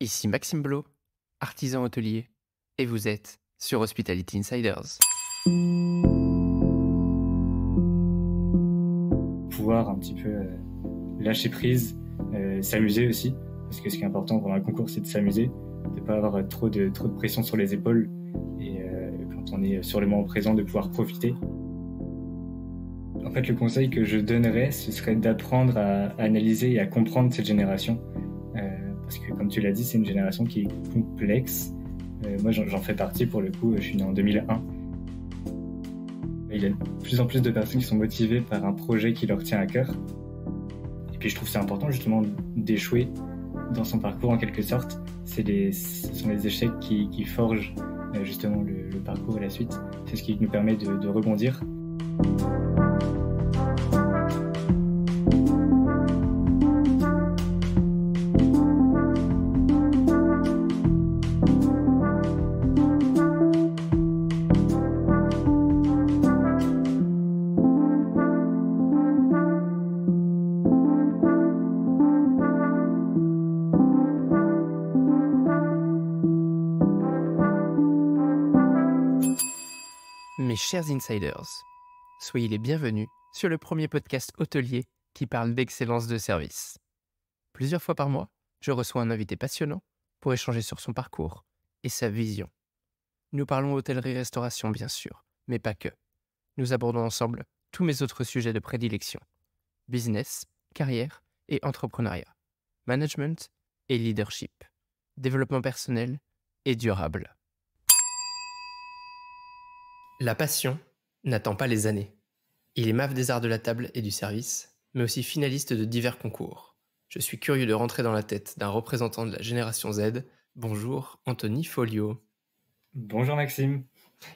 Ici Maxime Blo, artisan hôtelier, et vous êtes sur Hospitality Insiders. Pouvoir un petit peu lâcher prise, s'amuser aussi, parce que ce qui est important pour un concours, c'est de s'amuser, de ne pas avoir trop de pression sur les épaules, et quand on est sur le moment présent, de pouvoir profiter. En fait, le conseil que je donnerais, ce serait d'apprendre à analyser et à comprendre cette génération, parce que comme tu l'as dit, c'est une génération qui est complexe. Moi, j'en fais partie pour le coup, je suis né en 2001. Il y a de plus en plus de personnes qui sont motivées par un projet qui leur tient à cœur. Et puis je trouve que c'est important justement d'échouer dans son parcours en quelque sorte. Ce sont les échecs qui forgent justement le parcours et la suite. C'est ce qui nous permet de rebondir. Mes chers insiders, soyez les bienvenus sur le premier podcast hôtelier qui parle d'excellence de service. Plusieurs fois par mois, je reçois un invité passionnant pour échanger sur son parcours et sa vision. Nous parlons hôtellerie-restauration bien sûr, mais pas que. Nous abordons ensemble tous mes autres sujets de prédilection. Business, carrière et entrepreneuriat. Management et leadership. Développement personnel et durable. La passion n'attend pas les années. Il est MAF des arts de la table et du service, mais aussi finaliste de divers concours. Je suis curieux de rentrer dans la tête d'un représentant de la génération Z. Bonjour, Anthony Folio. Bonjour Maxime.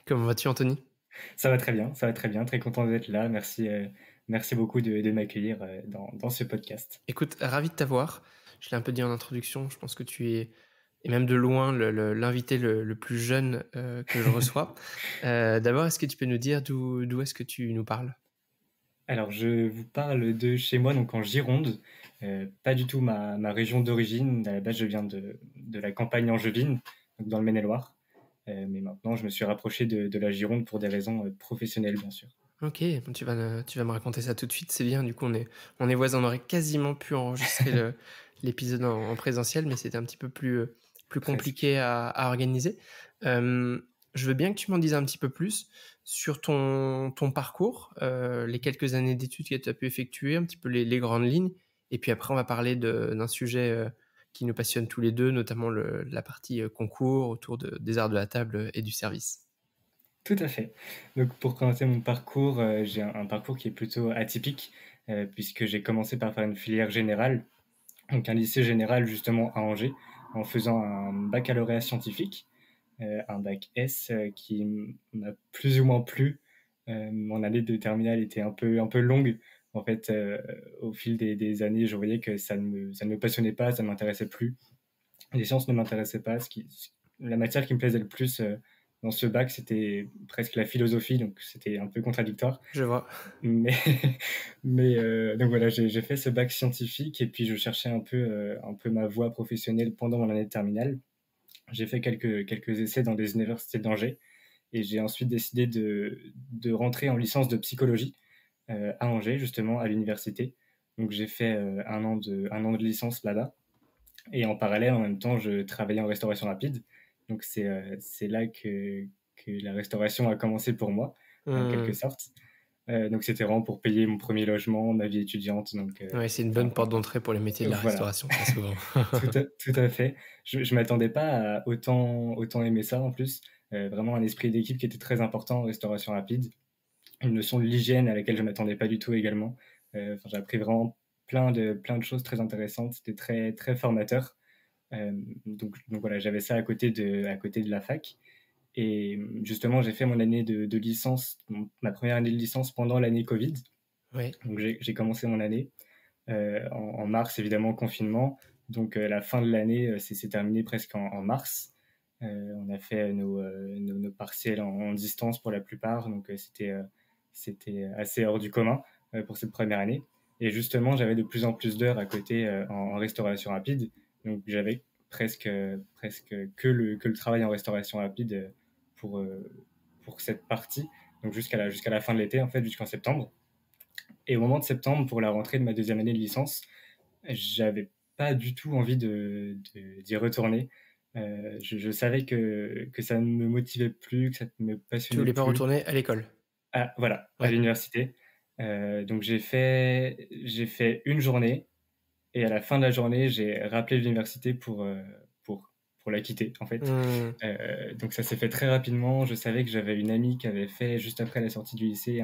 Comment vas-tu, Anthony ? Ça va très bien, très content d'être là. Merci beaucoup de m'accueillir dans ce podcast. Écoute, ravi de t'avoir. Je l'ai un peu dit en introduction, je pense que tu es, et même de loin, l'invité le plus jeune que je reçois. D'abord, est-ce que tu peux nous dire d'où est-ce que tu nous parles ? Alors, je vous parle de chez moi, donc en Gironde, pas du tout ma région d'origine. À la base, je viens de la campagne angevine, donc dans le Maine-et-Loire. Mais maintenant, je me suis rapproché de la Gironde pour des raisons professionnelles, bien sûr. Ok, tu vas me raconter ça tout de suite, c'est bien. Du coup, on est voisins, on aurait quasiment pu enregistrer l'épisode en présentiel, mais c'était un petit peu plus compliqué à organiser. Je veux bien que tu m'en dises un petit peu plus sur ton parcours, les quelques années d'études que tu as pu effectuer, un petit peu les grandes lignes. Et puis après, on va parler d'un sujet qui nous passionne tous les deux, notamment la partie concours autour des arts de la table et du service. Tout à fait. Donc, pour commencer mon parcours, j'ai un parcours qui est plutôt atypique, puisque j'ai commencé par faire une filière générale, donc un lycée général justement à Angers, en faisant un baccalauréat scientifique, un bac S qui m'a plus ou moins plu. Mon année de terminale était un peu longue. En fait, au fil des années, je voyais que ça ne me passionnait pas, ça ne m'intéressait plus. Les sciences ne m'intéressaient pas. La matière qui me plaisait le plus dans ce bac, c'était presque la philosophie, donc c'était un peu contradictoire. Je vois. Mais, donc voilà, j'ai fait ce bac scientifique et puis je cherchais un peu ma voie professionnelle pendant mon année de terminale. J'ai fait quelques essais dans des universités d'Angers et j'ai ensuite décidé de rentrer en licence de psychologie à Angers, justement, à l'université. Donc j'ai fait un an de licence là-bas. Et en parallèle, en même temps, je travaillais en restauration rapide. Donc c'est là que la restauration a commencé pour moi, en quelque sorte. Donc c'était vraiment pour payer mon premier logement, ma vie étudiante. Donc, Ouais, c'est une bonne porte d'entrée pour les métiers de la voilà. restauration, très souvent. Tout à fait. Je ne m'attendais pas à autant aimer ça en plus. Vraiment un esprit d'équipe qui était très important en restauration rapide. Une notion de l'hygiène à laquelle je ne m'attendais pas du tout également. J'ai appris vraiment plein de choses très intéressantes. C'était très, très formateur. Donc voilà, j'avais ça à côté de la fac. Et justement, j'ai fait mon année de licence, ma première année de licence pendant l'année Covid. Oui. Donc j'ai commencé mon année en mars, évidemment, confinement. Donc la fin de l'année s'est terminée presque en mars. On a fait nos partiels en distance pour la plupart, donc c'était assez hors du commun pour cette première année. Et justement, j'avais de plus en plus d'heures à côté en restauration rapide. Donc j'avais presque que le travail en restauration rapide pour, pour cette partie, donc jusqu'à la fin de l'été, en fait, jusqu'en septembre. Et au moment de septembre, pour la rentrée de ma deuxième année de licence, j'avais pas du tout envie d'y retourner. Je savais que ça ne me motivait plus, que ça ne me Tu passionnait voulais pas plus. retourner à l'école? Ah, voilà, à Ouais. l'université. Donc j'ai fait une journée et à la fin de la journée, j'ai rappelé l'université pour la quitter, en fait. Mmh. Donc ça s'est fait très rapidement. Je savais que j'avais une amie qui avait fait, juste après la sortie du lycée,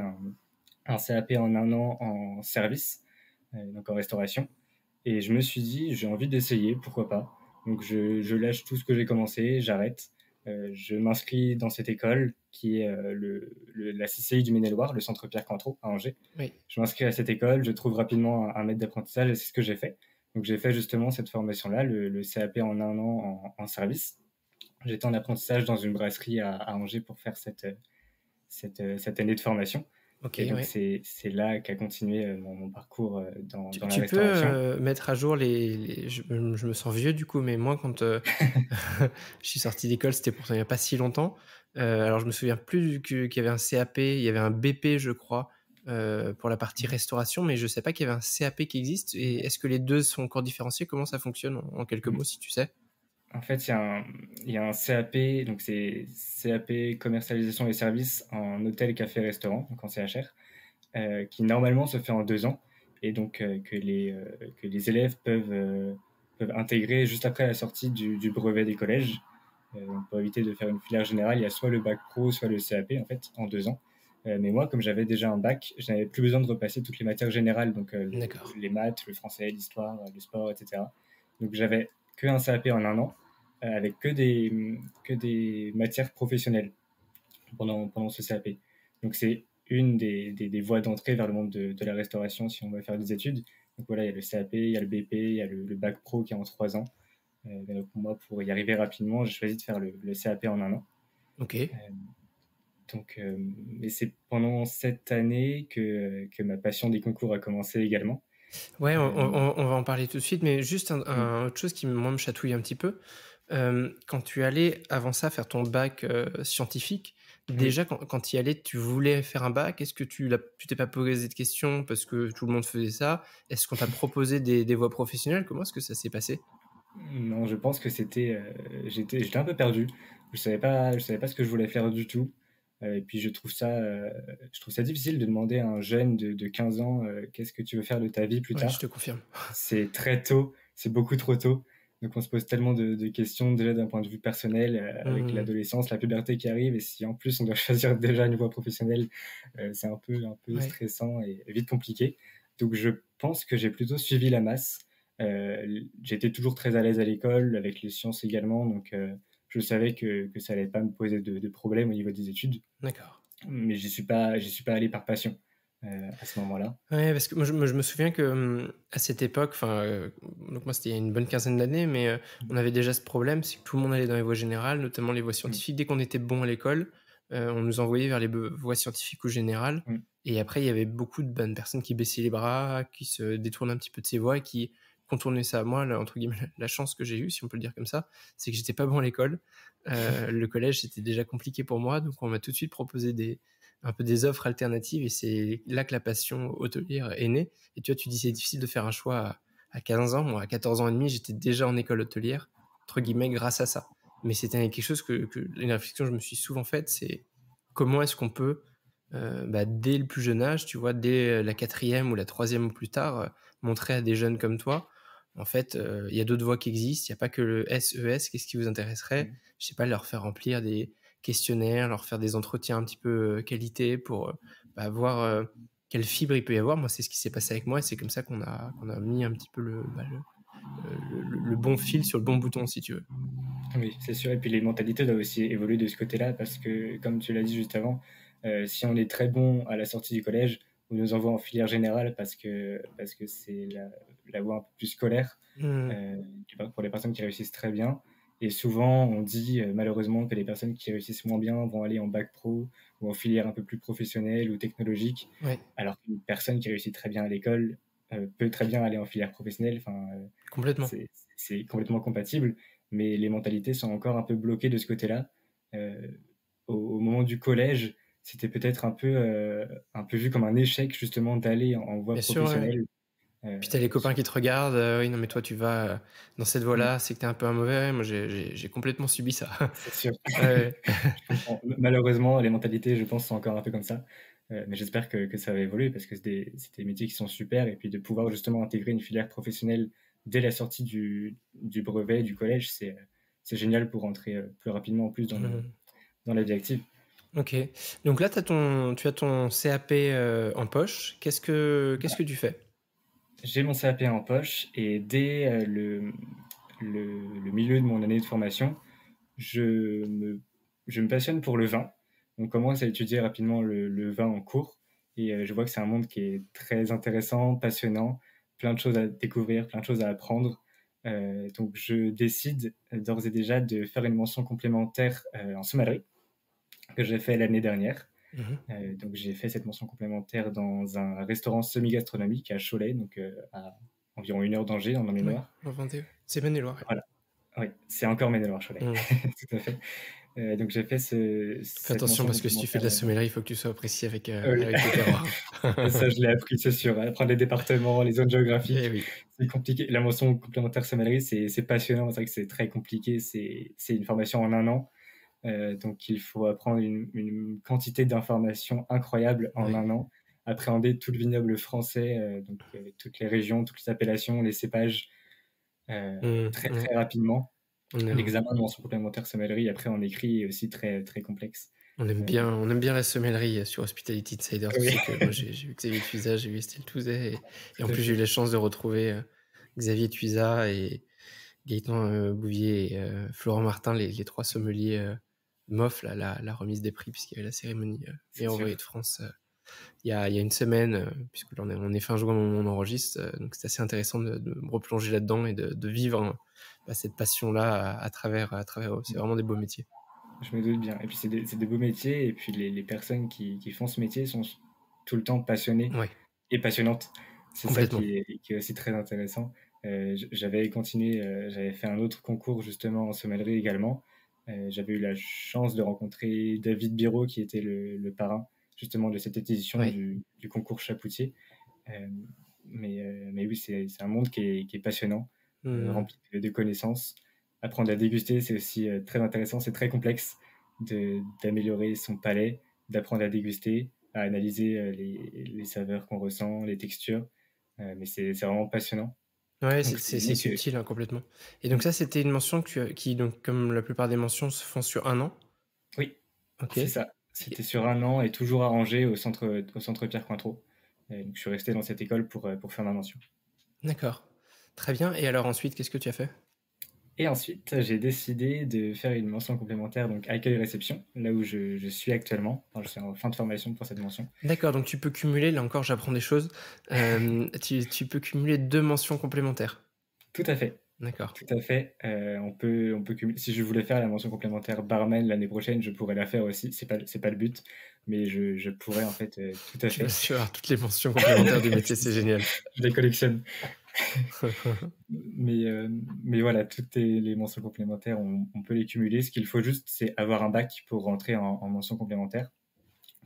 un CAP en 1 an en service, donc en restauration. Et je me suis dit, j'ai envie d'essayer, pourquoi pas. Donc je lâche tout ce que j'ai commencé, j'arrête. Je m'inscris dans cette école qui est la CCI du Maine-et-Loire, le centre Pierre Cantreau à Angers. Oui. Je m'inscris à cette école, je trouve rapidement un maître d'apprentissage et c'est ce que j'ai fait. Donc j'ai fait justement cette formation-là, le CAP en 1 an en service. J'étais en apprentissage dans une brasserie à Angers pour faire cette année de formation. OK, Et donc ouais. c'est là qu'a continué mon parcours dans la Tu peux, restauration. mettre à jour les je me sens vieux du coup, mais moi quand, je suis sorti d'école, c'était pourtant il y a pas si longtemps. Alors je me souviens plus qu'il y avait un CAP, il y avait un BP je crois, pour la partie restauration, mais je sais pas qu'il y avait un CAP qui existe et est-ce que les 2 sont encore différenciés? Comment ça fonctionne en quelques mots si tu sais? En fait, il y a un CAP, donc c'est CAP commercialisation et services en hôtel, café, restaurant, donc en CHR, qui normalement se fait en 2 ans, et donc que les élèves peuvent intégrer juste après la sortie du brevet des collèges. Donc pour éviter de faire une filière générale, il y a soit le bac pro, soit le CAP, en fait, en 2 ans. Mais moi, comme j'avais déjà un bac, je n'avais plus besoin de repasser toutes les matières générales, donc D'accord. les maths, le français, l'histoire, le sport, etc. Donc j'avais que un CAP en 1 an, avec que des matières professionnelles pendant ce CAP. Donc c'est une des voies d'entrée vers le monde de la restauration si on veut faire des études. Donc voilà, il y a le CAP, il y a le BP, il y a le bac pro qui est en 3 ans. Donc moi, pour y arriver rapidement, j'ai choisi de faire le CAP en 1 an. OK. Euh, et c'est pendant cette année que ma passion des concours a commencé également. Ouais, on Euh, on on va en parler tout de suite, mais juste oui. autre chose qui moi me chatouille un petit peu. Quand tu allais avant ça faire ton bac, scientifique, Oui. déjà quand tu y allais, tu voulais faire un bac? Est-ce que tu t'es pas posé de questions parce que tout le monde faisait ça? Est-ce qu'on t'a proposé des voies professionnelles? Comment est-ce que ça s'est passé? Non, je pense que j'étais un peu perdu. Je savais pas ce que je voulais faire du tout. Et puis je trouve ça difficile de demander à un jeune de 15 ans, qu'est-ce que tu veux faire de ta vie plus Ouais, je te tard. confirme. C'est très tôt, c'est beaucoup trop tôt. Donc on se pose tellement de questions déjà d'un point de vue personnel, avec Mmh. l'adolescence, la puberté qui arrive, et si en plus on doit choisir déjà une voie professionnelle, c'est un peu Ouais. stressant et vite compliqué. Donc je pense que j'ai plutôt suivi la masse. J'étais toujours très à l'aise à l'école, avec les sciences également, donc je savais que ça allait pas me poser de problème au niveau des études, D'accord. mais j'y suis pas allé par passion, à ce moment-là. Ouais, parce que moi je me souviens que, à cette époque, enfin, donc moi c'était il y a une bonne quinzaine d'années, mais, on avait déjà ce problème, c'est que tout le monde allait dans les voies générales, notamment les voies Mmh, scientifiques. Dès qu'on était bon à l'école, on nous envoyait vers les voies scientifiques ou générales mmh, et après il y avait beaucoup de bonnes personnes qui baissaient les bras, qui se détournaient un petit peu de ces voies et qui contournaient ça. Moi, la entre guillemets, «la chance que j'ai eue», si on peut le dire comme ça, c'est que j'étais pas bon à l'école. Le collège, c'était déjà compliqué pour moi, donc on m'a tout de suite proposé un peu des offres alternatives et c'est là que la passion hôtelière est née. Et tu vois, tu dis c'est difficile de faire un choix à 15 ans. Moi, à 14 ans et demi, j'étais déjà en école hôtelière, entre guillemets, grâce à ça. Mais c'était quelque chose une réflexion que je me suis souvent faite, c'est comment est-ce qu'on peut, dès le plus jeune âge, tu vois, dès la quatrième ou la troisième ou plus tard, montrer à des jeunes comme toi, en fait, il y a d'autres voies qui existent, il n'y a pas que le SES, qu'est-ce qui vous intéresserait? mmh. Je sais pas, leur faire remplir des questionnaires, leur faire des entretiens un petit peu, qualité pour, voir, quelle fibre il peut y avoir. Moi, c'est ce qui s'est passé avec moi et c'est comme ça qu'on a mis un petit peu le bon fil sur le bon bouton, si tu veux. Oui, c'est sûr. Et puis les mentalités doivent aussi évoluer de ce côté-là, parce que, comme tu l'as dit juste avant, si on est très bon à la sortie du collège, on nous envoie en filière générale parce que c'est la voie un peu plus scolaire, Mmh. euh, pour les personnes qui réussissent très bien. Et souvent, on dit malheureusement que les personnes qui réussissent moins bien vont aller en bac pro ou en filière un peu plus professionnelle ou technologique, Ouais, alors qu'une personne qui réussit très bien à l'école peut très bien aller en filière professionnelle. Enfin, complètement. c'est complètement compatible. mais les mentalités sont encore un peu bloquées de ce côté-là. Au moment du collège, c'était peut-être un peu vu comme un échec justement d'aller en voie Bien sûr, ouais. professionnelle. Puis tu as les copains Sur qui te regardent, «Oui, non mais toi tu vas, dans cette mmh, voie-là, c'est que tu es un peu un mauvais». Ouais, moi j'ai complètement subi ça. c'est sûr. Ouais, ouais. Je comprends. Malheureusement, les mentalités, je pense, sont encore un peu comme ça. Mais j'espère que ça va évoluer parce que c'est des métiers qui sont super et puis de pouvoir justement intégrer une filière professionnelle dès la sortie du brevet, du collège, c'est génial pour entrer, plus rapidement en plus Mmh. dans la vie active. OK. Donc là, tu as ton CAP, en poche. Qu'est-ce que tu fais? J'ai mon CAP en poche et dès, le milieu de mon année de formation, je me je me passionne pour le vin. On commence à étudier rapidement le vin en cours et je vois que c'est un monde qui est très intéressant, passionnant, plein de choses à découvrir, plein de choses à apprendre. Donc je décide d'ores et déjà de faire une mention complémentaire, en sommellerie que j'ai fait l'année dernière. Mmh. Donc j'ai fait cette mention complémentaire dans un restaurant semi-gastronomique à Cholet, donc à environ 1 heure d'Angers, dans Ouais, Maine-et-Loire. en Vendée. C'est Maine-et-Loire, ouais. Voilà, oui, c'est encore Maine-et-Loire, Cholet, Mmh. tout à fait. Donc j'ai fait Fais cette attention mention parce que si tu fais de complémentaire la là-bas. sommellerie, il faut que tu sois précis Oui, avec le terroir. ça je l'ai appris, c'est sûr. Apprendre les départements, les zones Eh géographiques, oui. c'est compliqué. La mention complémentaire sommellerie, c'est passionnant, c'est vrai que c'est très compliqué, c'est une formation en 1 an. Donc il faut apprendre une quantité d'informations incroyables en Oui. 1 an, appréhender tout le vignoble français, donc toutes les régions, toutes les appellations, les cépages, Mmh, très, mmh. très rapidement. On L'examen de mention complémentaire sommellerie après en écrit est aussi très, très complexe. Donc on aime bien la sommellerie, sur Hospitality Insider. Tu oui, sais que moi j'ai eu Xavier Tuisa, j'ai eu Estelle Touzet et en tout à plus j'ai eu fait. la chance de retrouver, Xavier Tuisa et Gaëtan, Bouvier et Florent Martin, les 3 sommeliers, MOF, là, la remise des prix puisqu'il y avait la cérémonie, C'est meilleur sûr. ouvrier de France, il y a une semaine, puisque là on est fin juin au moment où on enregistre, donc c'est assez intéressant de me replonger là-dedans et de vivre, bah, cette passion-là à travers eux. C'est vraiment des beaux métiers. Je me doute bien et puis c'est des beaux métiers et puis les personnes qui font ce métier sont tout le temps passionnées Ouais, et passionnantes. C'est ça complètement. qui est aussi très intéressant. J'avais continué, j'avais fait un autre concours justement en sommellerie également. J'avais eu la chance de rencontrer David Biro qui était le parrain justement de cette édition Ouais. du concours Chapoutier. Mais oui, c'est un monde qui est passionnant, Mmh. rempli de connaissances. Apprendre à déguster, c'est aussi très intéressant, c'est très complexe d'améliorer son palais, d'apprendre à déguster, à analyser les saveurs qu'on ressent, les textures. Mais c'est vraiment passionnant. Ouais, Donc c'est subtil, hein, complètement et donc ça, c'était une mention que tu as qui donc comme la plupart des mentions se font sur 1 an? oui, OK. c'est ça. C'était Et sur 1 an et toujours à Angers, au centre Pierre Cointreau. Donc je suis resté dans cette école pour faire ma mention. d'accord. Très bien et alors ensuite, qu'est-ce que tu as fait? Et ensuite, j'ai décidé de faire une mention complémentaire, donc accueil-réception, là où je suis actuellement. Enfin, je suis en fin de formation pour cette mention. D'accord, donc tu peux cumuler, là encore j'apprends des choses, tu peux cumuler 2 mentions complémentaires? Tout à fait, D'accord. tout à fait. On peut cumuler. Si je voulais faire la mention complémentaire barman l'année prochaine, je pourrais la faire aussi. C'est pas le but, mais je pourrais en fait tout à fait. Tu vas avoir toutes les mentions complémentaires du métier, c'est génial. Je les collectionne. Mais, mais voilà, toutes les mentions complémentaires, on peut les cumuler. Ce qu'il faut juste, c'est avoir un bac pour rentrer en mention complémentaire.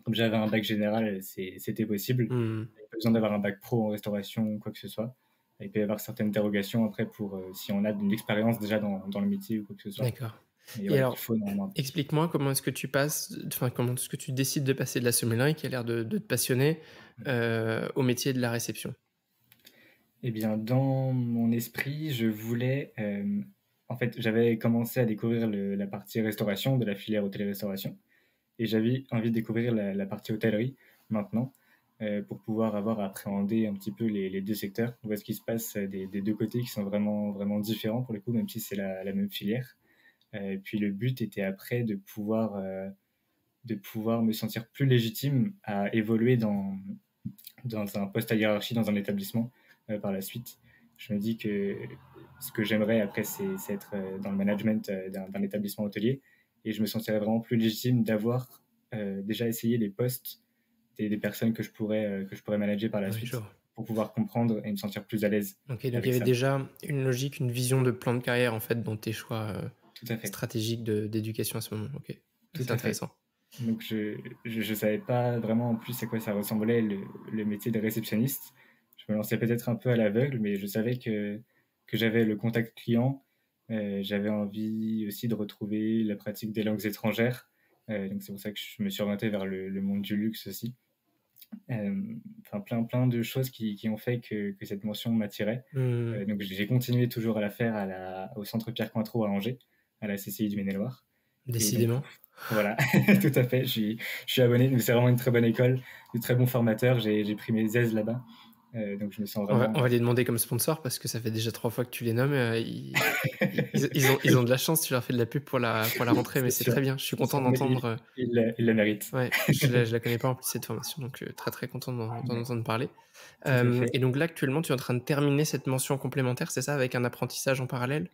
Comme j'avais un bac général, c'était possible. Mmh. Il n'y a pas besoin d'avoir un bac pro en restauration ou quoi que ce soit. Il peut y avoir certaines dérogations après pour si on a de l'expérience déjà dans le métier ou quoi que ce soit. D'accord Mais et voilà, il alors, faut normalement un bac. explique-moi comment est-ce que tu passes enfin, comment est-ce que tu décides de passer de la sommellerie qui a l'air de te passionner, au métier de la réception? Eh bien, dans mon esprit, je voulais. En fait, j'avais commencé à découvrir la partie restauration de la filière hôtellerie-restauration. Et j'avais envie de découvrir la partie hôtellerie maintenant, pour pouvoir avoir appréhendé un petit peu les 2 secteurs, voir ce qui se passe des 2 côtés qui sont vraiment, vraiment différents pour le coup, même si c'est la même filière. Et puis le but était après de pouvoir me sentir plus légitime à évoluer dans un poste à hiérarchie dans un établissement par la suite. Je me dis que ce que j'aimerais après, c'est être dans le management d'un établissement hôtelier et je me sentirais vraiment plus légitime d'avoir déjà essayé les postes des personnes que je pourrais manager par la Oui, je suite. vois. pour pouvoir comprendre et me sentir plus à l'aise OK, donc il y avec avait ça. déjà une logique, une vision de plan de carrière, en fait, dans tes choix, Tout à fait, stratégiques d'éducation à ce moment. OK, tout c'est à fait. intéressant. Donc je savais pas vraiment en plus à quoi ça ressemblait le métier de réceptionniste. Je me lançais peut-être un peu à l'aveugle, mais je savais que j'avais le contact client. J'avais envie aussi de retrouver la pratique des langues étrangères. Donc c'est pour ça que je me suis orienté vers le monde du luxe aussi. Enfin plein de choses qui ont fait que cette mention m'attirait. Mmh, Donc j'ai continué toujours à la faire au centre Pierre Cointreau à Angers, à la CCI du Maine-et-Loire. Et donc, décidément. voilà, tout à fait. Je suis abonné. Donc, c'est vraiment une très bonne école, de très bons formateurs. J'ai pris mes aises là-bas. Donc, je me sens On va vraiment. on va les demander comme sponsor parce que ça fait déjà 3 fois que tu les nommes, ils ont de la chance, tu leur fais de la pub pour la rentrée, mais C'est c'est sûr. très bien. Je suis C'est content sûr. Mais d'entendre, il la mérite. ouais, je la connais pas en plus cette formation, donc très, très content d'en Ouais, entendre parler. tout à fait. Et donc là, actuellement, tu es en train de terminer cette mention complémentaire, c'est ça? Avec un apprentissage en parallèle?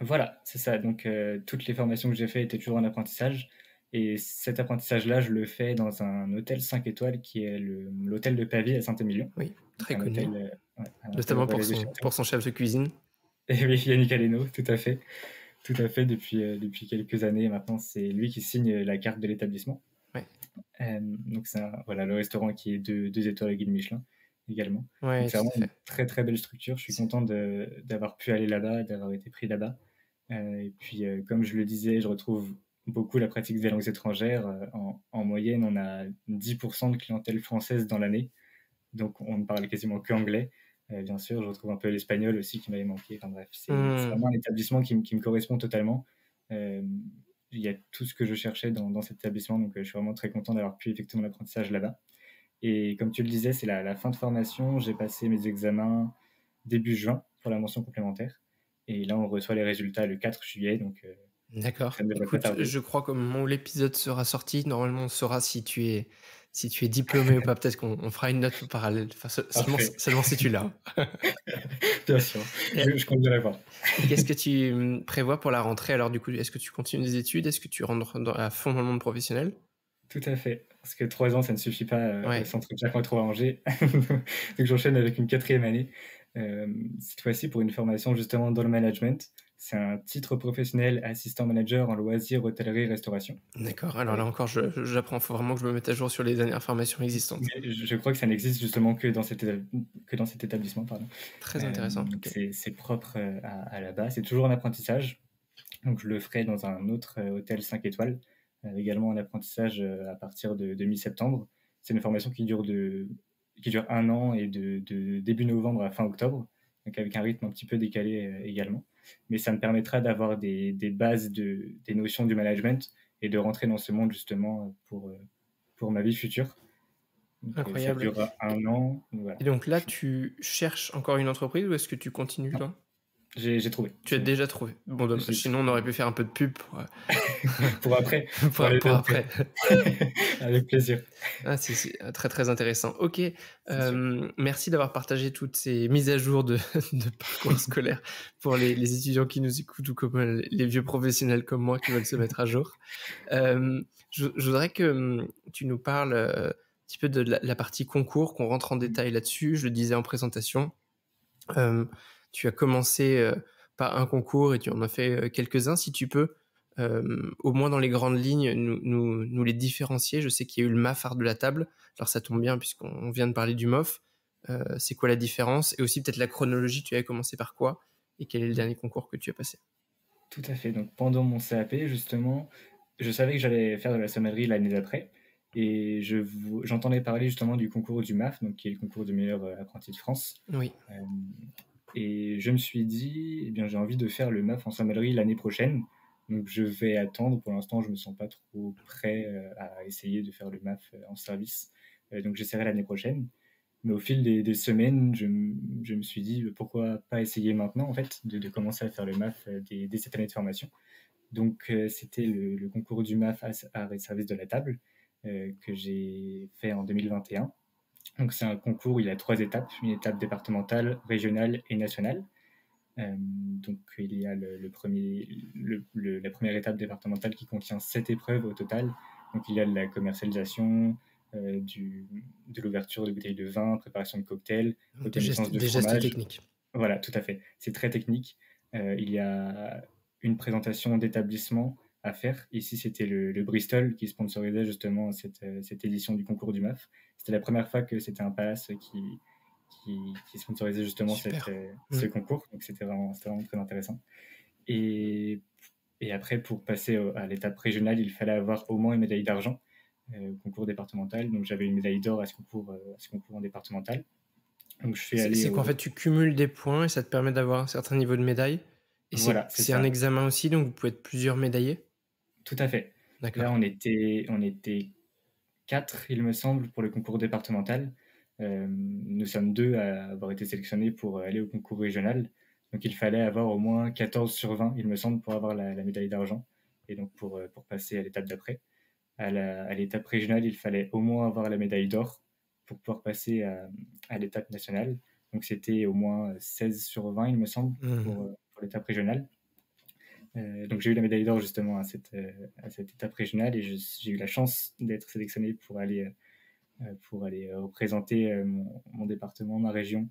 Voilà, c'est ça. Donc, toutes les formations que j'ai faites étaient toujours en apprentissage. Et cet apprentissage-là, je le fais dans un hôtel 5 étoiles qui est l'hôtel de Pavie à Saint-Émilion. Oui, Donc, très un connu, hôtel, ouais, un hôtel notamment relais de pour château. son chef de cuisine. Et oui, Yannick Aleno, tout à fait. Tout à fait, depuis quelques années maintenant, c'est lui qui signe la carte de l'établissement. Ouais, Donc c'est voilà, le restaurant qui est deux étoiles à guide Michelin également. ouais, Donc c'est tout vraiment à une fait. très très belle structure. Je suis C'est content d'avoir pu aller là-bas, d'avoir été pris là-bas. Et puis comme je le disais, je retrouve beaucoup la pratique des langues étrangères. En moyenne, on a 10% de clientèle française dans l'année, donc on ne parle quasiment qu'anglais. Bien sûr, je retrouve un peu l'espagnol aussi qui m'avait manqué. Enfin bref, c'est mmh. vraiment un établissement qui me correspond totalement. Euh, il y a tout ce que je cherchais dans cet établissement, donc je suis vraiment très content d'avoir pu effectuer mon apprentissage là-bas. Et comme tu le disais, c'est la fin de formation. J'ai passé mes examens début juin pour la mention complémentaire. Et là, on reçoit les résultats le 4 juillet, donc ça D'accord. ne devrait pas Écoute, tarder. je crois qu'au moment où l'épisode sera sorti, normalement, on saura si tu es diplômé ou pas. Peut-être qu'on fera une note parallèle. Enfin, Parfait, seulement si tu l'as. bien sûr. Et Je conduirai pas. et qu'est-ce que tu, prévois pour la rentrée alors du coup? Est-ce que tu continues des études? Est-ce que tu rentres à fond dans le monde professionnel? Tout à fait. Parce que 3 ans, ça ne suffit pas au Ouais, centre Pierre Cointreau à Angers. Donc j'enchaîne avec une quatrième année. Cette fois-ci pour une formation justement dans le management. C'est un titre professionnel assistant manager en loisirs, hôtellerie, restauration. d'accord. Alors Euh, là encore, j'apprends. Faut vraiment que je me mette à jour sur les dernières formations existantes. mais je crois que ça n'existe justement que dans cet établissement. Pardon. Très intéressant, Donc OK. c'est propre à là-bas. C'est toujours en apprentissage. Donc je le ferai dans un autre hôtel 5 étoiles, également en apprentissage à partir de mi-septembre. C'est une formation qui dure un an et de début novembre à fin octobre, donc avec un rythme un petit peu décalé également. Mais ça me permettra d'avoir des bases, des notions du management et de rentrer dans ce monde justement pour ma vie future. Donc ça Incroyable. durera Et un an. Voilà. et donc là, tu cherches encore une entreprise ou est-ce que tu continues, Non, toi? j'ai trouvé, Tu as c'est bon. déjà trouvé. Bon dommage, J'ai sinon on aurait trouvé. pu faire un peu de pub Pour après, pour aller pour après. après. Avec plaisir, Ah c'est, très, très intéressant. OK, c'est sûr. merci d'avoir partagé toutes ces mises à jour de de parcours scolaire pour les étudiants qui nous écoutent ou comme, les vieux professionnels comme moi qui veulent se mettre à jour. Je voudrais que, tu nous parles, un petit peu de la partie concours, qu'on rentre en détail là-dessus. Je le disais en présentation, hem, tu as commencé, par un concours et tu en as fait, quelques-uns. Si tu peux, au moins dans les grandes lignes, nous les différencier. Je sais qu'il y a eu le MAF art de la table. Alors ça tombe bien puisqu'on vient de parler du MOF. C'est quoi la différence? Et aussi peut-être la chronologie, tu avais commencé par quoi? Et quel est le dernier concours que tu as passé? Tout à fait. Donc pendant mon CAP, justement, je savais que j'allais faire de la sommellerie l'année d'après. Et j'entendais parler justement du concours du MAF, donc qui est le concours du meilleur apprenti de France. Oui, Euh, et je me suis dit, eh bien, j'ai envie de faire le MAF en sommellerie l'année prochaine. Donc je vais attendre. Pour l'instant, je me sens pas trop prêt à essayer de faire le MAF en service. Donc j'essaierai l'année prochaine. Mais au fil des semaines, je me suis dit pourquoi pas essayer maintenant en fait de commencer à faire le MAF dès cette année de formation. Donc c'était le concours du MAF art et service de la table que j'ai fait en 2021. Donc c'est un concours, il a 3 étapes, une étape départementale, régionale et nationale. Donc il y a la première étape départementale qui contient 7 épreuves au total. Donc il y a de la commercialisation, de l'ouverture de bouteilles de vin, préparation de cocktails, Donc reconnaissance de des gestes fromage. techniques. Voilà, tout à fait. C'est très technique. Il y a une présentation d'établissement à faire. Ici, c'était le Bristol qui sponsorisait justement cette édition du concours du MAF. C'était la première fois que c'était un palace qui sponsorisait justement Super. ce concours. Donc, c'était vraiment très intéressant. Et, et après, pour passer à l'étape régionale, il fallait avoir au moins une médaille d'argent au concours départemental. Donc, j'avais une médaille d'or à ce concours en départemental. Donc, je suis allé C'est qu'en fait, tu cumules des points et ça te permet d'avoir un certain niveau de médaille. Et Voilà, c'est c'est un ça. examen aussi, donc vous pouvez être plusieurs médaillés? Tout à fait. Là, D'accord. on était 4, il me semble, pour le concours départemental. Nous sommes 2 à avoir été sélectionnés pour aller au concours régional. Donc, il fallait avoir au moins 14 sur 20, il me semble, pour avoir la médaille d'argent et donc pour passer à l'étape d'après. À l'étape régionale, il fallait au moins avoir la médaille d'or pour pouvoir passer à l'étape nationale. Donc, c'était au moins 16 sur 20, il me semble, Mmh. pour l'étape régionale. Donc j'ai eu la médaille d'or justement à cette étape régionale et j'ai eu la chance d'être sélectionné pour aller représenter mon département, ma région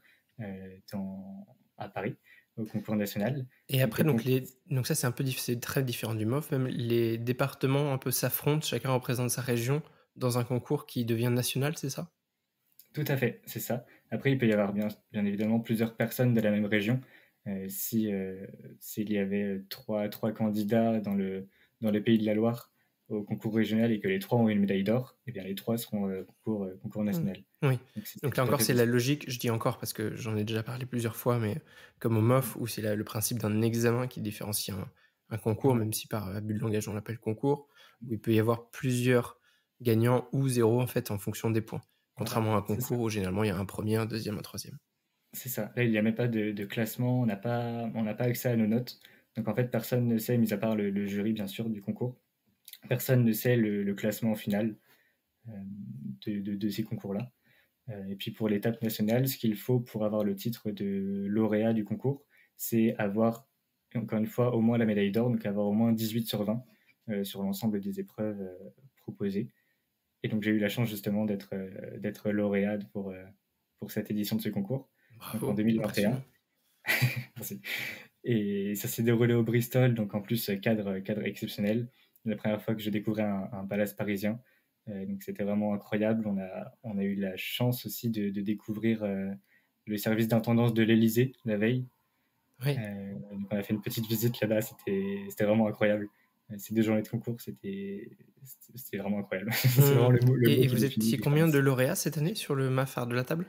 à Paris au concours national. Et Donc après, le concours, donc ça, c'est un peu c'est très différent du MOF. Même les départements un peu s'affrontent, chacun représente sa région dans un concours qui devient national, c'est ça? tout à fait, c'est ça. Après, il peut y avoir bien évidemment plusieurs personnes de la même région. S'il y avait trois candidats dans le pays de la Loire au concours régional et que les trois ont une médaille d'or, eh bien les trois seront concours Mmh. national. Oui. Donc c'est Donc là tout à encore, fait c'est la possible. logique, je dis encore parce que j'en ai déjà parlé plusieurs fois, mais comme au MOF où c'est le principe d'un examen qui différencie un concours, Ouais, même si par abus de langage on l'appelle concours, où il peut y avoir plusieurs gagnants ou zéro en fait en fonction des points. voilà, Contrairement à un c'est ça. concours où généralement il y a un premier, un deuxième, un troisième. C'est ça. Là, il n'y a même pas de classement, on n'a pas accès à nos notes. Donc en fait, personne ne sait, mis à part le jury bien sûr du concours, personne ne sait le classement final euh, de ces concours-là. Et puis pour l'étape nationale, ce qu'il faut pour avoir le titre de lauréat du concours, c'est avoir, encore une fois, au moins la médaille d'or, donc avoir au moins 18 sur 20 sur l'ensemble des épreuves proposées. Et donc j'ai eu la chance justement d'être lauréat pour cette édition de ce concours, donc en Bravo, 2021. impressionnant. Merci. Et ça s'est déroulé au Bristol, donc en plus cadre exceptionnel. La première fois que je découvrais un palace parisien, donc c'était vraiment incroyable. On a eu la chance aussi de découvrir le service d'intendance de l'Élysée la veille. Oui. Donc on a fait une petite visite là-bas, c'était vraiment incroyable. Ces 2 journées de concours, c'était vraiment incroyable. C'est Mmh. vraiment le mot Et qui vous définit étiez combien de l'expérience. lauréats cette année sur le MAF Art de la table?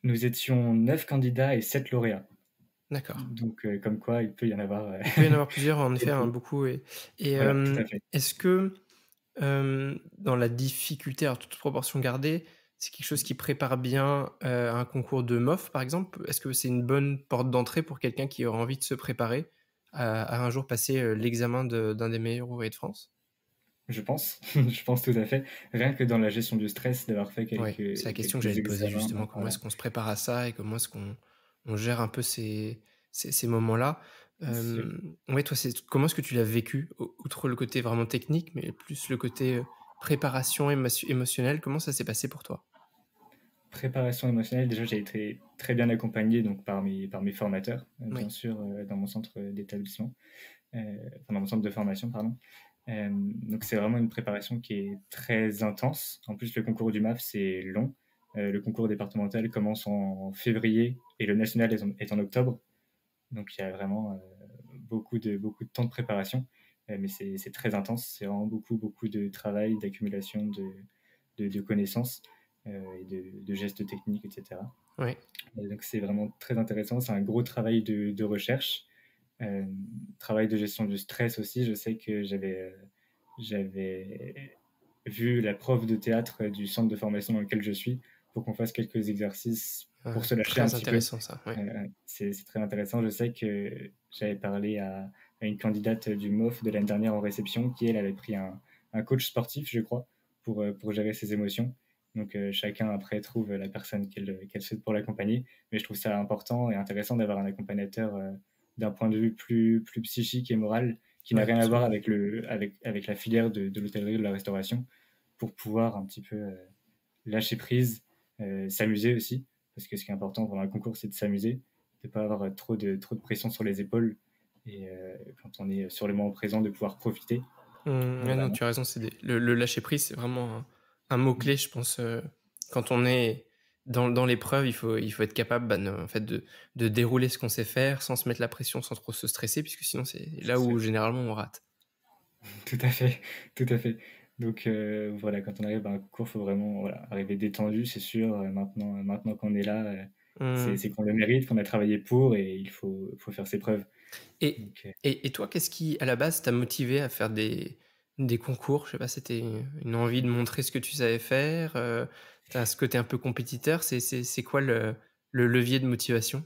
Nous étions 9 candidats et 7 lauréats. D'accord. Donc comme quoi, il peut y en avoir Il peut y en avoir plusieurs en effet, hein, beaucoup. beaucoup et Voilà, tout à fait. est-ce que, dans la difficulté, alors toute proportion gardée, c'est quelque chose qui prépare bien, un concours de MOF par exemple? Est-ce que c'est une bonne porte d'entrée pour quelqu'un qui aurait envie de se préparer à un jour passer, l'examen d'un des meilleurs ouvriers de France? Je pense, je pense tout à fait. Rien que dans la gestion du stress, d'avoir fait Oui, c'est la question que quelques j'allais te poser examens, justement. Comment voilà. est-ce qu'on se prépare à ça et comment est-ce qu'on gère un peu ces moments-là? C'est Ouais, toi, comment est-ce que tu l'as vécu? Outre le côté vraiment technique, mais plus le côté, préparation émotionnelle, comment ça s'est passé pour toi? préparation émotionnelle. Déjà, j'ai été très bien accompagné donc par mes formateurs, bien Oui, sûr, dans mon centre d'établissement, enfin dans mon centre de formation, pardon. Donc c'est vraiment une préparation qui est très intense. En plus, le concours du MAF, c'est long. Le concours départemental commence en février et le national est en octobre. Donc il y a vraiment beaucoup de temps de préparation, mais c'est très intense. C'est vraiment beaucoup de travail, d'accumulation de connaissances et de gestes techniques, etc. oui, Et donc c'est vraiment très intéressant. C'est un gros travail de recherche, euh, travail de gestion du stress aussi. Je sais que j'avais vu la prof de théâtre du centre de formation dans lequel je suis pour qu'on fasse quelques exercices pour se lâcher un très petit peu. intéressant ça, ouais. C'est très intéressant. Je sais que j'avais parlé à une candidate du MOF de l'année dernière en réception qui, elle, avait pris un coach sportif, je crois, pour gérer ses émotions. Donc, chacun après trouve la personne qu'elle souhaite pour l'accompagner. Mais je trouve ça important et intéressant d'avoir un accompagnateur d'un point de vue plus psychique et moral qui n'a Ouais, rien à voir absolument. avec la filière de l'hôtellerie ou de la restauration pour pouvoir un petit peu lâcher prise, s'amuser aussi, parce que ce qui est important pendant un concours, c'est de s'amuser, de pas avoir trop de pression sur les épaules et quand on est sur le moment présent, de pouvoir profiter, Ouais, non, vraiment. tu as raison, le lâcher prise, c'est vraiment un mot-clé, je pense, quand on est dans l'épreuve, il faut être capable, bah, en fait, de dérouler ce qu'on sait faire sans se mettre la pression, sans trop se stresser, puisque sinon c'est C'est là ça. où généralement on rate. Tout à fait, tout à fait. Donc voilà, quand on arrive à un concours, faut vraiment, voilà, arriver détendu, c'est sûr, maintenant qu'on est là, c'est Mmh. c'est qu'on le mérite, qu'on a travaillé pour et il faut faire ses preuves. Et Donc et toi, qu'est-ce qui, à la base, t'a motivé à faire des concours? Je sais pas, c'était une envie de montrer ce que tu savais faire, tu ce côté un peu compétiteur? C'est quoi le levier de motivation?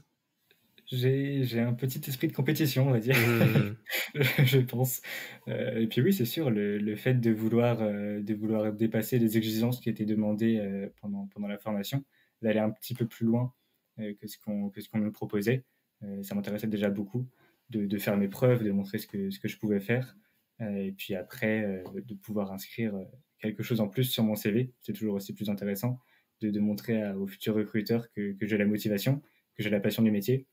j'ai un petit esprit de compétition, on va dire, Mmh. je pense. Et puis oui, c'est sûr, le fait de vouloir dépasser les exigences qui étaient demandées, pendant la formation, d'aller un petit peu plus loin, que ce qu'on nous proposait, ça m'intéressait déjà beaucoup de faire mes preuves, de montrer ce que je pouvais faire, et puis après, de pouvoir inscrire, quelque chose en plus sur mon CV. C'est toujours aussi plus intéressant de montrer aux futurs recruteurs que j'ai la motivation, que j'ai la passion du métier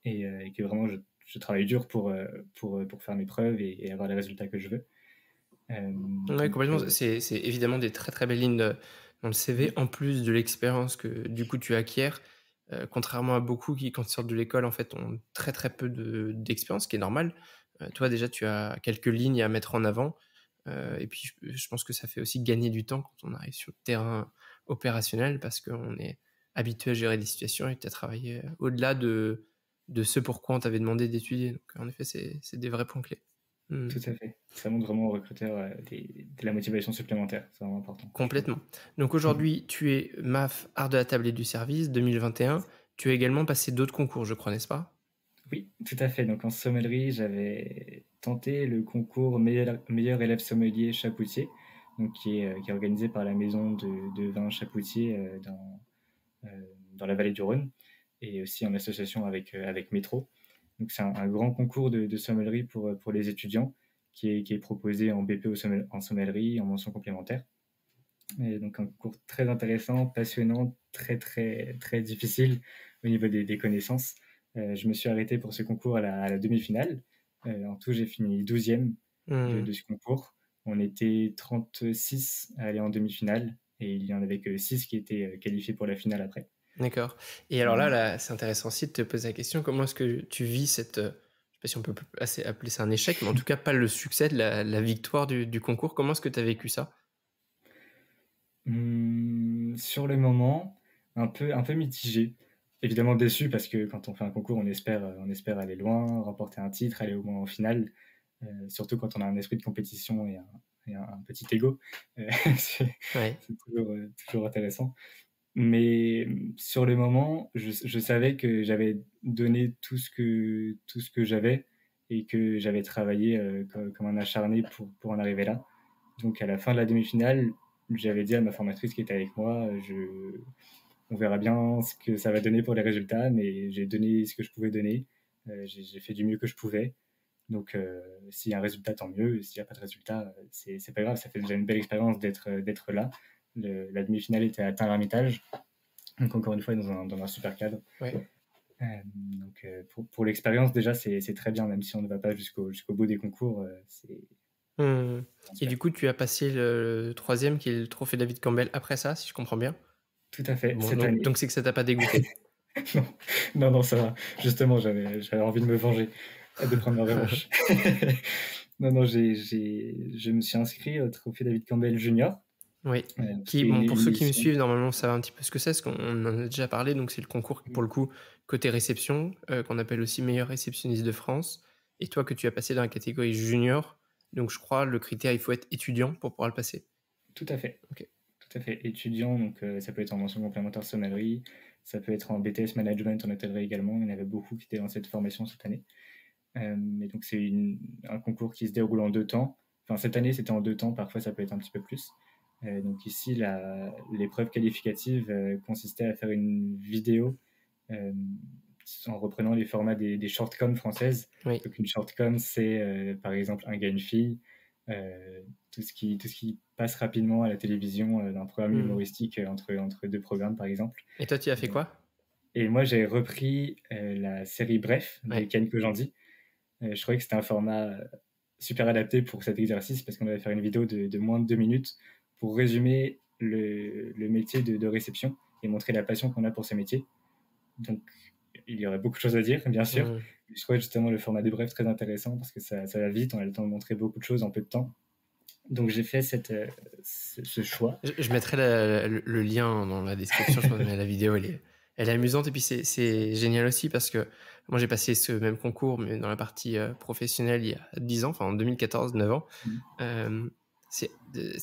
et que vraiment je travaille dur pour faire mes preuves et avoir les résultats que je veux. Ouais, Donc complètement. C'est évidemment des très, très belles lignes, dans le CV, en plus de l'expérience que, du coup, tu acquiers. Contrairement à beaucoup qui, quand ils sortent de l'école, en fait, ont très, très peu d'expérience, ce qui est normal. Toi, déjà, tu as quelques lignes à mettre en avant, et puis je pense que ça fait aussi gagner du temps quand on arrive sur le terrain opérationnel parce qu'on est habitué à gérer des situations et que tu as travaillé, au-delà de ce pourquoi on t'avait demandé d'étudier. Donc en effet, c'est des vrais points clés. Mmh. tout à fait. Ça montre vraiment aux recruteurs, de la motivation supplémentaire, c'est vraiment important, je trouve. Complètement. Donc aujourd'hui, tu es MAF art de la table et du service 2021. Tu as également passé d'autres concours, je crois, n'est-ce pas? Oui, tout à fait. Donc en sommellerie, j'avais tenté le concours meilleur élève sommelier Chapoutier, donc qui est organisé par la maison de vin Chapoutier, dans la vallée du Rhône et aussi en association avec Métro. Donc c'est un grand concours de sommellerie pour les étudiants qui est proposé en BP en sommellerie, en mention complémentaire. Et donc un concours très intéressant, passionnant, très très très difficile au niveau des connaissances. Je me suis arrêté pour ce concours à la demi-finale. En tout, j'ai fini 12e Mmh. de ce concours. On était 36 à aller en demi-finale et il y en avait que 6 qui étaient qualifiés pour la finale après. D'accord. Et alors Euh, là, c'est intéressant aussi de te poser la question, comment est-ce que tu vis cette, je sais pas si on peut appeler ça un échec, mais en tout cas pas le succès de la victoire du concours. Comment est-ce que tu as vécu ça? Sur le moment, un peu mitigé. Évidemment déçu parce que quand on fait un concours, on espère aller loin, remporter un titre, aller au moins en finale. Surtout quand on a un esprit de compétition et un petit ego. C'est Ouais. c'est toujours intéressant. Mais sur le moment, je savais que j'avais donné tout ce que j'avais et que j'avais travaillé, comme un acharné pour en arriver là. Donc à la fin de la demi-finale, j'avais dit à ma formatrice qui était avec moi, on verra bien ce que ça va donner pour les résultats, mais j'ai donné ce que je pouvais donner. J'ai fait du mieux que je pouvais. Donc s'il y a un résultat, tant mieux. S'il n'y a pas de résultat, c'est pas grave. Ça fait déjà une belle expérience d'être là. La demi-finale était à Tain-l'Hermitage, donc encore une fois dans un super cadre. Ouais. Donc pour l'expérience déjà c'est très bien, même si on ne va pas jusqu'au bout des concours, c'est Mmh. Et super. du coup, tu as passé le 3e qui est le trophée David Campbell après ça, si je comprends bien? Tout à fait, Bon, cette donc année. donc c'est que ça t'a pas dégoûté? Non, non, non, ça va. Justement, j'avais envie de me venger, de prendre ma revanche. Non, non, je me suis inscrit au trophée David Campbell Junior, Oui, parce qui qu'il y a bon, pour une ceux qui me édition. suivent, normalement, savent un petit peu ce que c'est, parce qu'on en a déjà parlé, donc c'est le concours, pour le coup, côté réception, qu'on appelle aussi meilleur réceptionniste de France, et toi, que tu as passé dans la catégorie junior, donc je crois le critère, il faut être étudiant pour pouvoir le passer. Tout à fait, OK. tout à fait. Étudiant, donc ça peut être en mention complémentaire sommellerie, ça peut être en BTS Management en hôtellerie également. Il y en avait beaucoup qui étaient dans cette formation cette année. Et donc c'est un concours qui se déroule en 2 temps. Enfin cette année c'était en 2 temps, parfois ça peut être un petit peu plus. Donc ici l'épreuve qualificative consistait à faire une vidéo euh, en reprenant les formats des shortcoms françaises. Oui. Donc une shortcom c'est par exemple un gars, une fille. tout ce qui passe rapidement à la télévision, d'un programme humoristique entre deux programmes, par exemple. Et toi, tu as fait quoi? Et moi, j'ai repris la série Bref de Ouais. Ken Kojandi. Je trouvais que c'était un format super adapté pour cet exercice parce qu'on allait faire une vidéo de moins de 2 minutes pour résumer le métier de réception et montrer la passion qu'on a pour ce métier. Donc, il y aurait beaucoup de choses à dire, bien sûr. Je trouvais justement le format de Bref très intéressant parce que ça va vite, on a le temps de montrer beaucoup de choses en peu de temps. Donc, j'ai fait ce choix. Je mettrai le lien dans la description, je pense, mais la vidéo, elle est amusante. Et puis, c'est génial aussi parce que moi, j'ai passé ce même concours, mais dans la partie professionnelle, il y a 10 ans, enfin en 2014, 9 ans.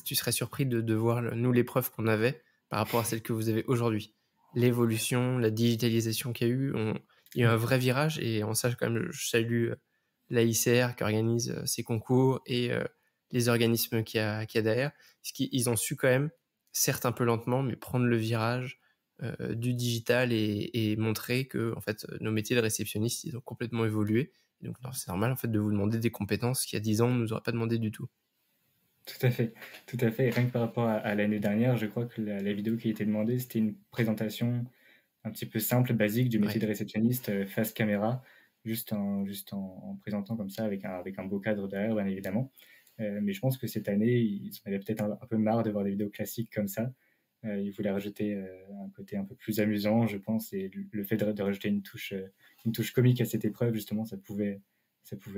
Tu serais surpris de voir, nous, l'épreuve qu'on avait par rapport à celle que vous avez aujourd'hui. L'évolution, la digitalisation qu'il y a eu, il y a eu un vrai virage. Et en ça, quand même, je salue l'AICR qui organise ces concours et les organismes qu'il y a derrière. Parce qu'ils ont su quand même, certes un peu lentement, mais prendre le virage du digital et montrer que en fait, nos métiers de réceptionniste, ils ont complètement évolué. Et donc, c'est normal en fait, de vous demander des compétences qu'il y a 10 ans, on ne nous aurait pas demandé du tout. Tout à fait, tout à fait. Et rien que par rapport à l'année dernière, je crois que la vidéo qui a été demandée, c'était une présentation un petit peu simple, basique du métier de réceptionniste face caméra, juste en présentant comme ça avec un beau cadre derrière, bien évidemment. Mais je pense que cette année, ils en avaient peut-être un peu marre de voir des vidéos classiques comme ça. Ils voulaient rajouter un côté un peu plus amusant, je pense, et le fait de rajouter une touche comique à cette épreuve, justement, ça pouvait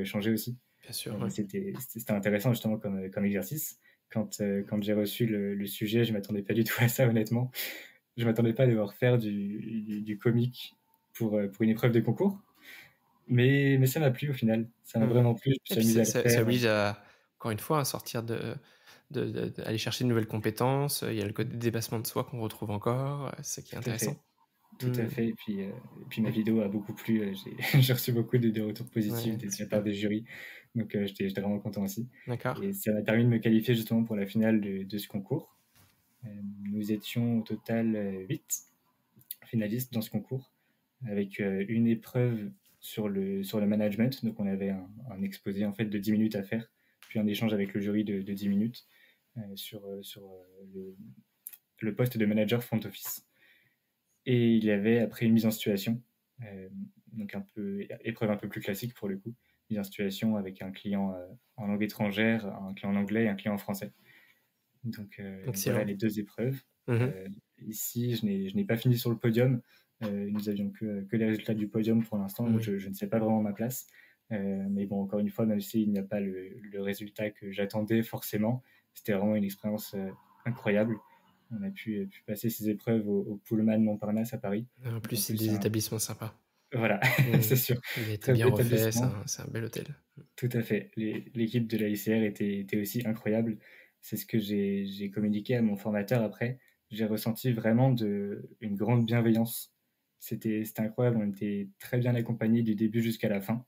changer aussi. Bien sûr. C'était intéressant justement comme exercice. Quand j'ai reçu le sujet, je m'attendais pas du tout à ça, honnêtement. Je m'attendais pas à devoir faire du comique pour une épreuve de concours. Mais ça m'a plu au final. Ça m'a vraiment plu. Je me suis amusé à le faire. Ça oblige encore une fois, à sortir aller chercher de nouvelles compétences. Il y a le côté dépassement de soi qu'on retrouve encore. C'est ça qui est intéressant. Tout à fait. Et puis ma vidéo a beaucoup plu. J'ai reçu beaucoup de retours positifs de la part des jurys. Donc j'étais vraiment content aussi. D'accord. Et ça m'a permis de me qualifier justement pour la finale de ce concours. Nous étions au total 8 finalistes dans ce concours, avec une épreuve sur le management. Donc on avait un exposé en fait de 10 minutes à faire, puis un échange avec le jury de 10 minutes sur le poste de manager front office. Et il y avait après une mise en situation, donc épreuve un peu plus classique pour le coup, mise en situation avec un client en langue étrangère, un client en anglais et un client en français. Donc voilà les deux épreuves. Ici, je n'ai pas fini sur le podium. Nous avions que les résultats du podium pour l'instant, donc je ne sais pas vraiment ma place. Mais bon, encore une fois, même s'il n'y a pas le résultat que j'attendais forcément, c'était vraiment une expérience incroyable. On a pu passer ces épreuves au Pullman Montparnasse à Paris. En plus, c'est des établissements sympas. Voilà, c'est sûr. Il a été bien refait, c'est un bel hôtel. Tout à fait. L'équipe de l'AICR était aussi incroyable. C'est ce que j'ai communiqué à mon formateur après. J'ai ressenti vraiment une grande bienveillance. C'était incroyable. On était très bien accompagnés du début jusqu'à la fin.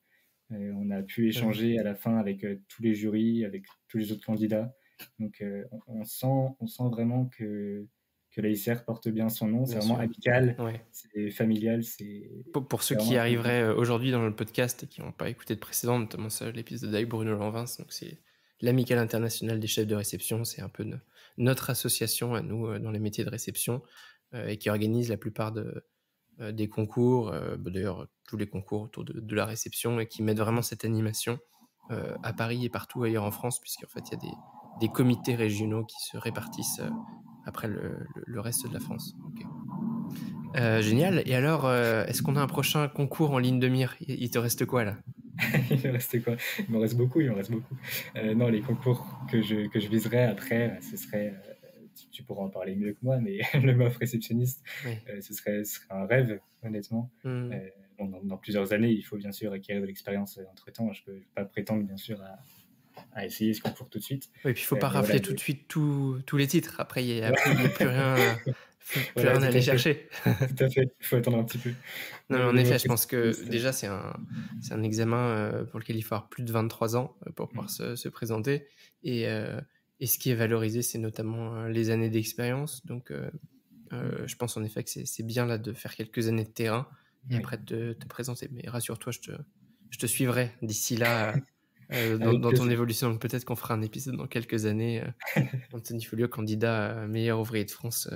On a pu échanger à la fin avec tous les jurys, avec tous les autres candidats. Donc on sent vraiment que l'AICR porte bien son nom. C'est vraiment amical, c'est familial. Pour ceux qui arriveraient aujourd'hui dans le podcast et qui n'ont pas écouté de précédent, notamment l'épisode avec Bruno Lanvins, donc c'est l'Amicale internationale des chefs de réception. C'est un peu notre association à nous dans les métiers de réception et qui organise la plupart des concours, d'ailleurs tous les concours autour de la réception, et qui mettent vraiment cette animation à Paris et partout ailleurs en France, puisqu'en fait il y a des comités régionaux qui se répartissent après le reste de la France. Génial. Et alors, est-ce qu'on a un prochain concours en ligne de mire? Il te reste quoi là? Il me reste quoi? Il m'en reste beaucoup. Non, les concours que je viserais après, ce serait, tu pourras en parler mieux que moi, mais le MOF réceptionniste, ce serait un rêve, honnêtement. Dans plusieurs années, il faut bien sûr acquérir de l'expérience entre-temps. Je ne peux pas prétendre, bien sûr, à essayer ce concours tout de suite. Oui, puis il ne faut pas rafler tout de suite tous les titres. Après, il n'y a plus rien... Plus rien à aller chercher. Tout à fait, il faut attendre un petit peu. Non, mais en effet, je pense que déjà, c'est un examen pour lequel il faut avoir plus de 23 ans pour pouvoir se présenter. Et ce qui est valorisé, c'est notamment les années d'expérience. Donc, je pense en effet que c'est bien là de faire quelques années de terrain et après de te présenter. Mais rassure-toi, je te suivrai d'ici là dans Avec dans ton plaisir. évolution. Donc peut-être qu'on fera un épisode dans quelques années, Anthony Folliot, candidat, meilleur ouvrier de France,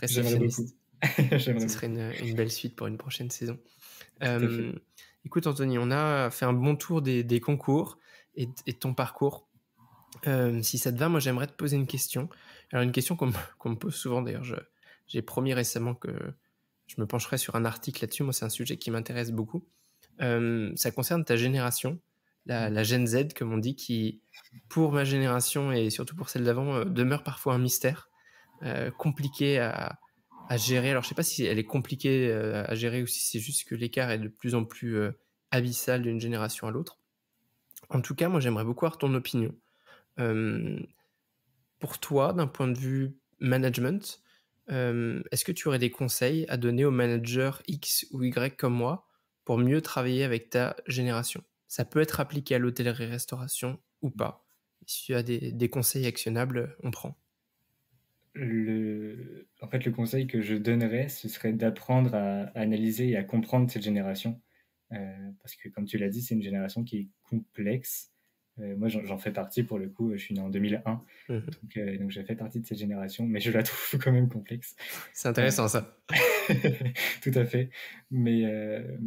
J'aimerais beaucoup. réceptionniste. J'aimerais Ce serait beaucoup. une belle suite pour une prochaine saison. Tout à fait. Écoute Anthony, on a fait un bon tour des concours et de ton parcours. Si ça te va, moi j'aimerais te poser une question. Alors une question qu'on me pose souvent d'ailleurs. J'ai promis récemment que je me pencherai sur un article là-dessus. Moi, c'est un sujet qui m'intéresse beaucoup. Ça concerne ta génération, la Gen Z, comme on dit, qui, pour ma génération et surtout pour celle d'avant, demeure parfois un mystère, compliqué à gérer. Alors, je sais pas si elle est compliquée à gérer ou si c'est juste que l'écart est de plus en plus abyssal d'une génération à l'autre. En tout cas, moi, j'aimerais beaucoup avoir ton opinion. Euh, pour toi, d'un point de vue management, est-ce que tu aurais des conseils à donner aux managers X ou Y comme moi pour mieux travailler avec ta génération? Ça peut être appliqué à l'hôtellerie-restauration ou pas. Si tu as des conseils actionnables, on prend. En fait, le conseil que je donnerais, ce serait d'apprendre à analyser et à comprendre cette génération. Parce que, comme tu l'as dit, c'est une génération qui est complexe. Moi, j'en fais partie pour le coup. Je suis né en 2001, Mhm. donc j'ai fait partie de cette génération, mais je la trouve quand même complexe. C'est Euh, intéressant ça. Tout à fait. Mais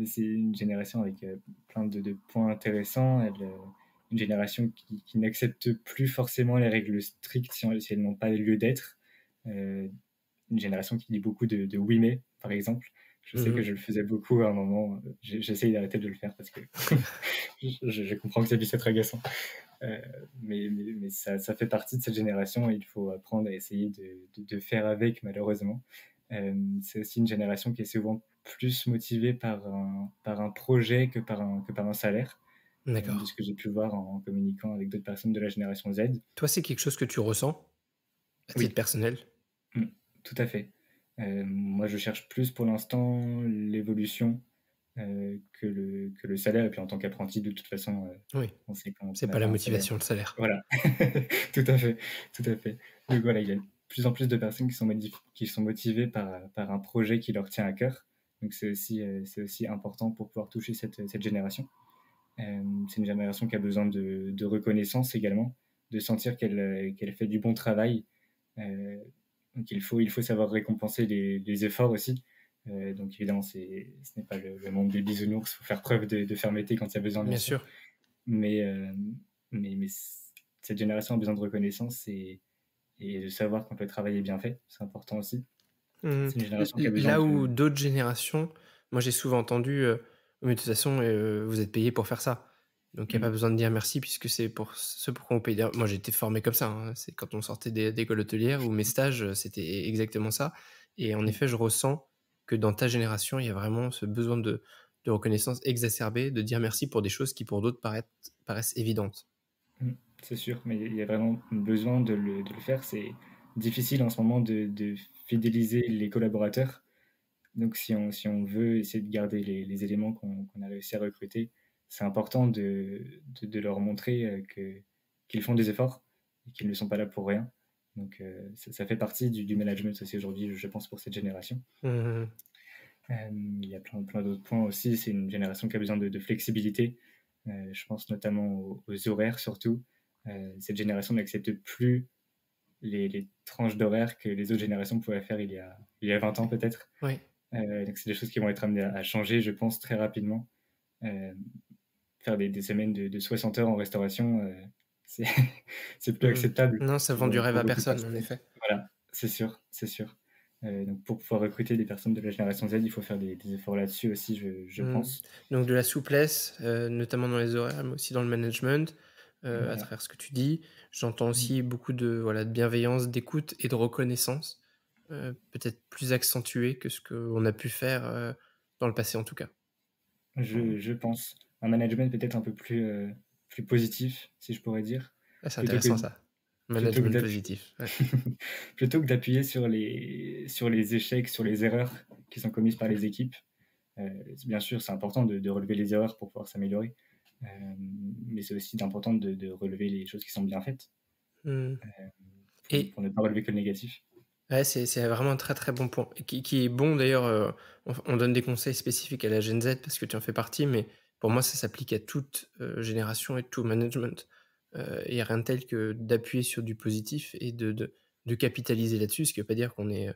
c'est une génération avec plein de points intéressants. Une génération qui n'accepte plus forcément les règles strictes si elles n'ont pas lieu d'être. Euh, une génération qui dit beaucoup de oui mais, par exemple. Je sais que Mhm. je le faisais beaucoup à un moment. J'essaye d'arrêter de le faire parce que je comprends que ça puisse être agaçant. Euh, mais ça fait partie de cette génération et il faut apprendre à essayer de faire avec, malheureusement. C'est aussi une génération qui est souvent plus motivée par un projet que par un salaire, de D'accord. ce que j'ai pu voir en communiquant avec d'autres personnes de la génération Z. Toi, c'est quelque chose que tu ressens à titre Oui, personnel? mm, tout à fait. Moi, je cherche plus pour l'instant l'évolution que le salaire. Et puis en tant qu'apprenti, de toute façon, Oui. on sait qu'on C'est n'a pas la pas un salaire. motivation, le salaire. Voilà, tout à fait, tout à fait. Donc voilà, il y a de plus en plus de personnes qui sont motivées par un projet qui leur tient à cœur. Donc c'est aussi important pour pouvoir toucher cette génération. C'est une génération qui a besoin de reconnaissance également, de sentir qu'elle fait du bon travail. Euh, donc il faut savoir récompenser les efforts aussi. Donc évidemment, ce n'est pas le monde des bisounours, il faut faire preuve de fermeté quand il y a besoin, bien Bien sûr. sûr. Mais, mais cette génération a besoin de reconnaissance et de savoir quand le travail est bien fait. C'est important aussi. Mmh. C'est une génération qui a besoin Là de... où d'autres générations, moi j'ai souvent entendu, «Mais de toute façon, vous êtes payé pour faire ça. Donc il y a pas Mm, besoin de dire merci puisque c'est pour ce pour quoi on paye». D'ailleurs, moi j'ai été formé comme ça, hein. C'est quand on sortait d'école hôtelière ou mes stages, c'était exactement ça et en mm, effet, je ressens que dans ta génération, il y a vraiment ce besoin de reconnaissance exacerbé, de dire merci pour des choses qui pour d'autres paraissent évidentes. mm. C'est sûr, mais il y a vraiment besoin de le faire. C'est difficile en ce moment de fidéliser les collaborateurs. Donc si on veut essayer de garder les éléments qu'on a réussi à recruter, c'est important de leur montrer qu'ils font des efforts et qu'ils ne sont pas là pour rien. Donc ça fait partie du management aussi aujourd'hui, je pense, pour cette génération. Mmh. Il y a plein d'autres points aussi. C'est une génération qui a besoin de flexibilité. Je pense notamment aux horaires surtout. Cette génération n'accepte plus les tranches d'horaires que les autres générations pouvaient faire il y a 20 ans peut-être. Oui. Donc c'est des choses qui vont être amenées à changer, je pense, très rapidement. Euh, Faire des semaines de 60 heures en restauration, c'est c'est plus Mmh. acceptable Non, ça vend du rêve pour à beaucoup de personne, en personnes. effet. Voilà, c'est sûr, c'est sûr. Donc pour pouvoir recruter des personnes de la génération Z, il faut faire des efforts là-dessus aussi, je Mmh. pense. Donc de la souplesse, notamment dans les horaires, mais aussi dans le management, à Voilà. travers ce que tu dis. J'entends Mm. aussi beaucoup voilà, de bienveillance, d'écoute et de reconnaissance, peut-être plus accentuée que ce qu'on a pu faire, dans le passé en tout cas. Je pense. Un management peut-être un peu plus positif, si je pourrais dire, Ah, c'est plutôt que, intéressant ça. plutôt que Management d'appuyer positif, ouais. plutôt que d'appuyer sur les échecs, sur les erreurs qui sont commises par les équipes. Bien sûr, c'est important de relever les erreurs pour pouvoir s'améliorer, mais c'est aussi important de relever les choses qui sont bien faites Mmh. Et pour ne pas relever que le négatif. ouais, c'est vraiment un très, très bon point et qui est bon d'ailleurs, on donne des conseils spécifiques à la Gen Z parce que tu en fais partie, mais pour moi, ça s'applique à toute, génération et tout management. Il y a rien de tel que d'appuyer sur du positif et de capitaliser là-dessus, ce qui veut pas dire qu'on est,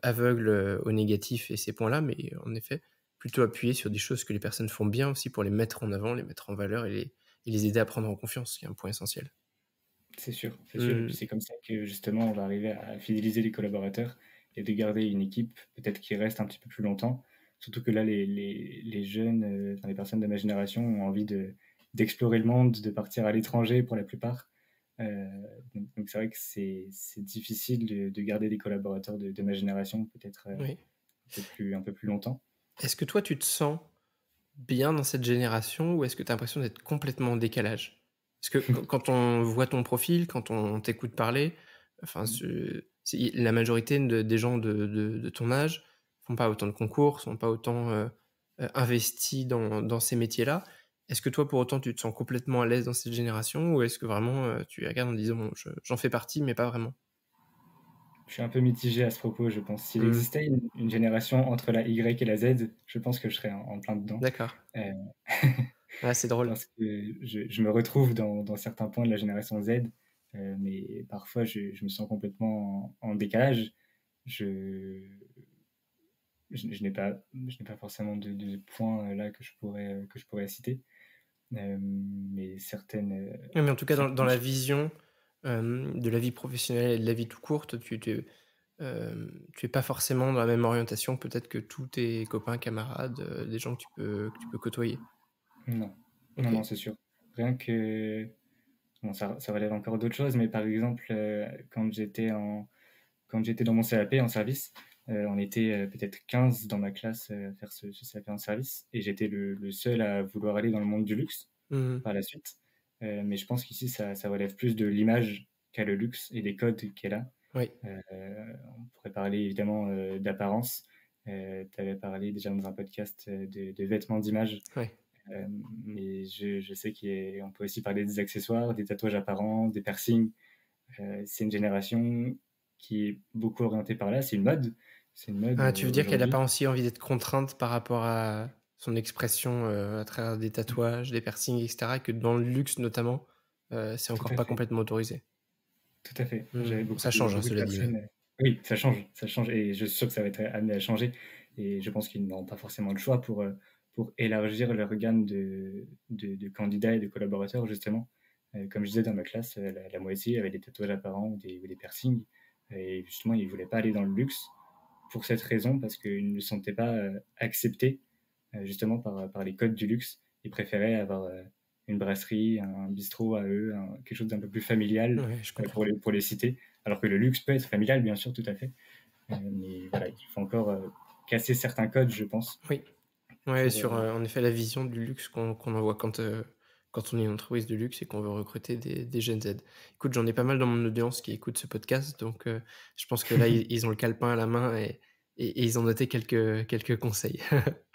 aveugle, au négatif et ces points-là, mais en effet, plutôt appuyer sur des choses que les personnes font bien aussi pour les mettre en avant, les mettre en valeur et les aider à prendre en confiance, ce qui est un point essentiel. C'est sûr, c'est sûr. Et puis Mmh, c'est comme ça que justement on va arriver à fidéliser les collaborateurs et de garder une équipe peut-être qui reste un petit peu plus longtemps. Surtout que là, les jeunes, enfin, les personnes de ma génération ont envie d'explorer le monde, de partir à l'étranger pour la plupart. Euh, donc c'est vrai que c'est difficile de garder des collaborateurs de ma génération peut-être oui. un peu plus longtemps. Est-ce que toi, tu te sens bien dans cette génération ou est-ce que tu as l'impression d'être complètement en décalage? Parce que quand on voit ton profil, quand on t'écoute parler, enfin, c'est la majorité des gens de ton âge font pas autant de concours, sont pas autant, investis dans ces métiers-là. Est-ce que toi, pour autant, tu te sens complètement à l'aise dans cette génération ou est-ce que vraiment, tu les regardes en disant: «Bon, j'en fais partie, mais pas vraiment»? Je suis un peu mitigé à ce propos, je pense. S'il Mmh, existait une génération entre la Y et la Z, je pense que je serais en plein dedans. d'accord. Euh, Ah, c'est drôle. parce que je me retrouve dans certains points de la génération Z, mais parfois je me sens complètement en décalage. Je, je n'ai pas forcément de points là que je pourrais citer, mais Oui, mais en tout cas, dans certaines la choses. vision, de la vie professionnelle et de la vie tout courte, tu es pas forcément dans la même orientation peut-être que tous tes copains, camarades, des gens que tu peux côtoyer. Non, non, non, OK. c'est sûr. Rien que bon, ça relève encore d'autres choses, mais par exemple, quand j'étais dans mon CAP en service, on était peut-être 15 dans ma classe à faire ce CAP en service, et j'étais le seul à vouloir aller dans le monde du luxe Mmh. par la suite. Mais je pense qu'ici, ça relève plus de l'image qu'a le luxe et des codes qu'elle a. Oui, On pourrait parler évidemment d'apparence. Tu avais parlé déjà dans un podcast de vêtements d'image. oui. Euh, mais je sais qu'on peut aussi parler des accessoires, des tatouages apparents, des piercings. C'est une génération qui est beaucoup orientée par là. C'est une mode. C'est une mode Ah, tu veux dire qu'elle a aujourd'hui. pas aussi envie d'être contrainte par rapport à son expression, à travers des tatouages, des piercings et cetera, que dans le luxe notamment, c'est Tout encore à pas fait. complètement autorisé? Tout à fait. J'avais Mmh. Ça change, hein, beaucoup de cela dit, ouais. personnes. Oui, ça change. Ça change. Et je suis sûr que ça va être amené à changer. Et je pense qu'ils n'auront pas forcément le choix pour élargir leur gamme de candidats et de collaborateurs, justement. Comme je disais dans ma classe, la moitié avait des tatouages apparents ou des piercings. Et justement, ils ne voulaient pas aller dans le luxe pour cette raison, parce qu'ils ne se sentaient pas acceptés justement par les codes du luxe. Ils préféraient avoir une brasserie, un bistrot à eux, quelque chose d'un peu plus familial Ouais, je comprends. pour les citer. Alors que le luxe peut être familial, bien sûr, tout à fait. Mais voilà, il faut encore casser certains codes, je pense, Oui. Ouais, pour... sur, en effet, la vision du luxe qu'on envoie quand on est une entreprise de luxe et qu'on veut recruter des jeunes Z. Écoute, j'en ai pas mal dans mon audience qui écoutent ce podcast, donc je pense que là, ils ont le calepin à la main et ils ont noté quelques conseils.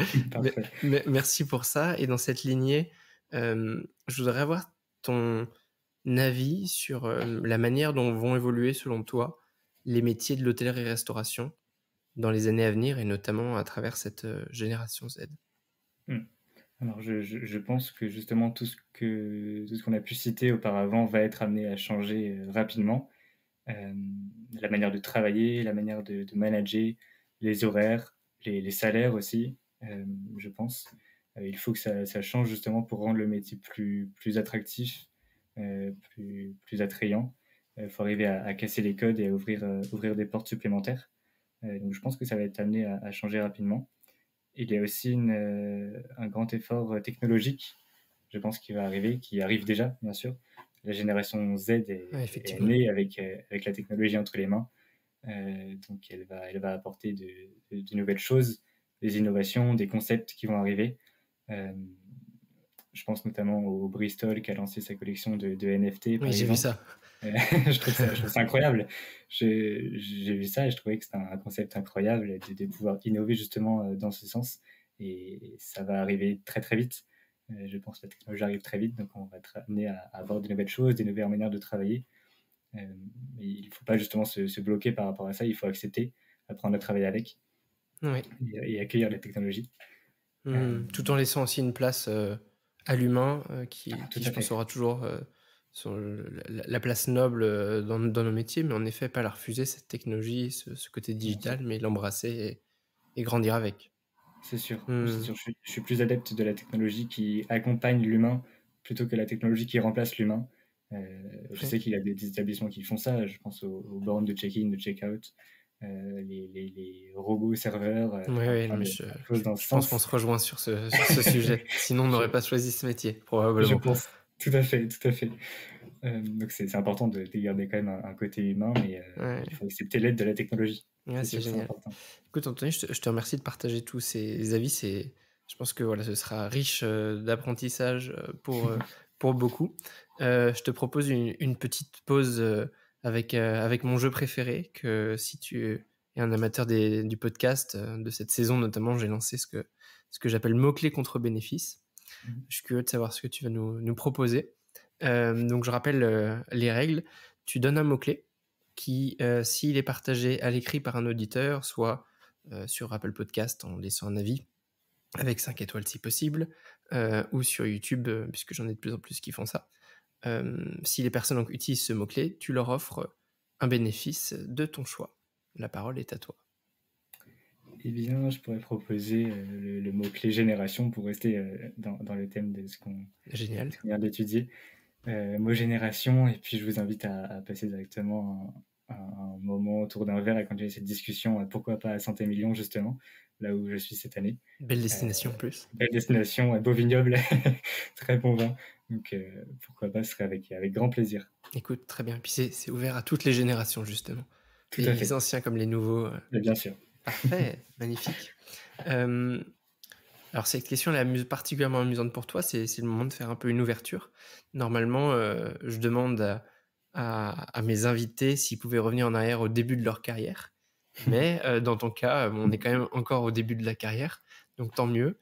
Mais Parfait. merci pour ça et dans cette lignée, je voudrais avoir ton avis sur, la manière dont vont évoluer, selon toi, les métiers de l'hôtellerie-restauration dans les années à venir et notamment à travers cette, génération Z. Hmm. Alors, je pense que justement tout ce qu'on a pu citer auparavant va être amené à changer rapidement. Euh, la manière de travailler, la manière de manager, les horaires, les salaires aussi, je pense. Il faut que ça change justement pour rendre le métier plus attractif, plus attrayant. Il faut arriver à casser les codes et à ouvrir des portes supplémentaires. Donc je pense que ça va être amené à changer rapidement. Il y a aussi un grand effort technologique, je pense, qui va arriver, qui arrive déjà, bien sûr. La génération Z Ouais, est effectivement. née avec la technologie entre les mains. Donc elle va apporter de nouvelles choses, des innovations, des concepts qui vont arriver. Euh, je pense notamment au Bristol qui a lancé sa collection de NFT, Oui, par j'ai vu exemple. ça. Je trouve ça incroyable. J'ai vu ça et je trouvais que c'était un concept incroyable de pouvoir innover justement dans ce sens. Et ça va arriver très très vite. Je pense que la technologie arrive très vite, donc on va être amené à avoir de nouvelles choses, des nouvelles manières de travailler. Mais il ne faut pas justement se bloquer par rapport à ça, il faut accepter, apprendre à travailler avec Oui. et accueillir la technologie. Tout en laissant aussi une place, à l'humain, Tout qui à je pense fait. aura toujours, la place noble, dans nos métiers, mais en effet pas la refuser cette technologie, ce côté Bien sûr. digital, mais l'embrasser et grandir avec. C'est sûr, c'est Mmh. sûr. Je suis plus adepte de la technologie qui accompagne l'humain plutôt que la technologie qui remplace l'humain. Je Ouais. sais qu'il y a des établissements qui font ça. Je pense aux bornes de check-in, de check-out, les robots serveurs, Ouais, enfin ouais, non mais plein de choses dans ce je pense qu'on sens. se rejoint sur ce sujet. Sinon on Je n'aurait pas choisi ce métier, je probablement. pense. Tout à fait, tout à fait. Donc c'est important de garder quand même un côté humain, mais Ouais. il faut accepter l'aide de la technologie. Ouais, C'est c'est sûr que c'est génial. important. Écoute Anthony, je te remercie de partager tous ces avis. Je pense que voilà, ce sera riche, d'apprentissage, pour beaucoup. Je te propose une petite pause, avec mon jeu préféré que si tu es un amateur du podcast, de cette saison notamment, j'ai lancé ce que j'appelle mots-clés contre bénéfices. Mmh. Je suis curieux de savoir ce que tu vas nous proposer. Donc je rappelle, les règles. Tu donnes un mot-clé qui, s'il est partagé à l'écrit par un auditeur, soit, sur Apple Podcast en laissant un avis avec 5 étoiles si possible, ou sur YouTube, puisque j'en ai de plus en plus qui font ça. Si les personnes donc utilisent ce mot-clé, tu leur offres un bénéfice de ton choix. La parole est à toi. Eh bien, je pourrais proposer, le mot-clé génération pour rester, dans le thème de Génial. ce qu'on vient d'étudier. Mot génération et puis je vous invite à passer directement un moment autour d'un verre et continuer cette discussion, pourquoi pas à Saint-Émilion justement, là où je suis cette année. Belle Heu, destination en plus. Belle destination, beau vignoble, très bon vin, donc pourquoi pas, ce serait avec grand plaisir. Écoute, très bien. Puis c'est ouvert à toutes les générations justement. Tout à Les fait, anciens comme les nouveaux. mais bien sûr. Parfait, magnifique. Hem, alors cette question elle est particulièrement amusante pour toi, c'est le moment de faire un peu une ouverture. Normalement, je demande à mes invités s'ils pouvaient revenir en arrière au début de leur carrière. Mais, dans ton cas, on est quand même encore au début de la carrière, donc tant mieux.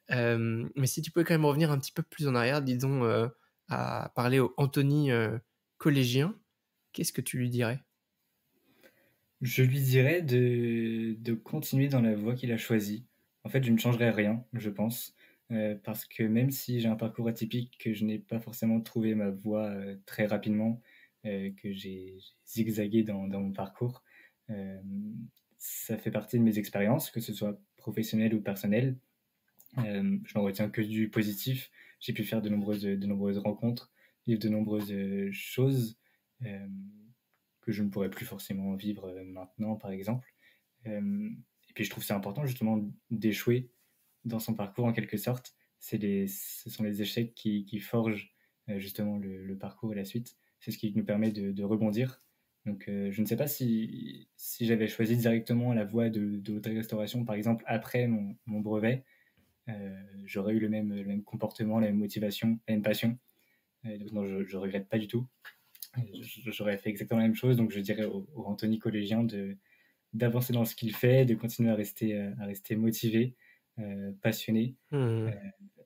Mais si tu pouvais quand même revenir un petit peu plus en arrière, disons, à parler au Anthony, collégien, qu'est-ce que tu lui dirais? Je lui dirais de continuer dans la voie qu'il a choisie. En fait, je ne changerais rien, je pense, parce que même si j'ai un parcours atypique, que je n'ai pas forcément trouvé ma voie, très rapidement, que j'ai zigzagué dans mon parcours, ça fait partie de mes expériences, que ce soit professionnelles ou personnelles. Je n'en retiens que du positif. J'ai pu faire de nombreuses rencontres, vivre de nombreuses, choses, hem que je ne pourrais plus forcément vivre, maintenant, par exemple. Et puis je trouve c'est important justement d'échouer dans son parcours en quelque sorte. Ce sont les échecs qui forgent, justement le parcours et la suite. C'est ce qui nous permet de rebondir. Donc je ne sais pas si j'avais choisi directement la voie de l'hôtellerie-restauration, par exemple, après mon brevet, j'aurais eu le même comportement, la même motivation, la même passion. Donc non, je regrette pas du tout. J'aurais fait exactement la même chose, donc je dirais au Anthony collégien d'avancer dans ce qu'il fait, de continuer à rester motivé, passionné, heu, Mmh.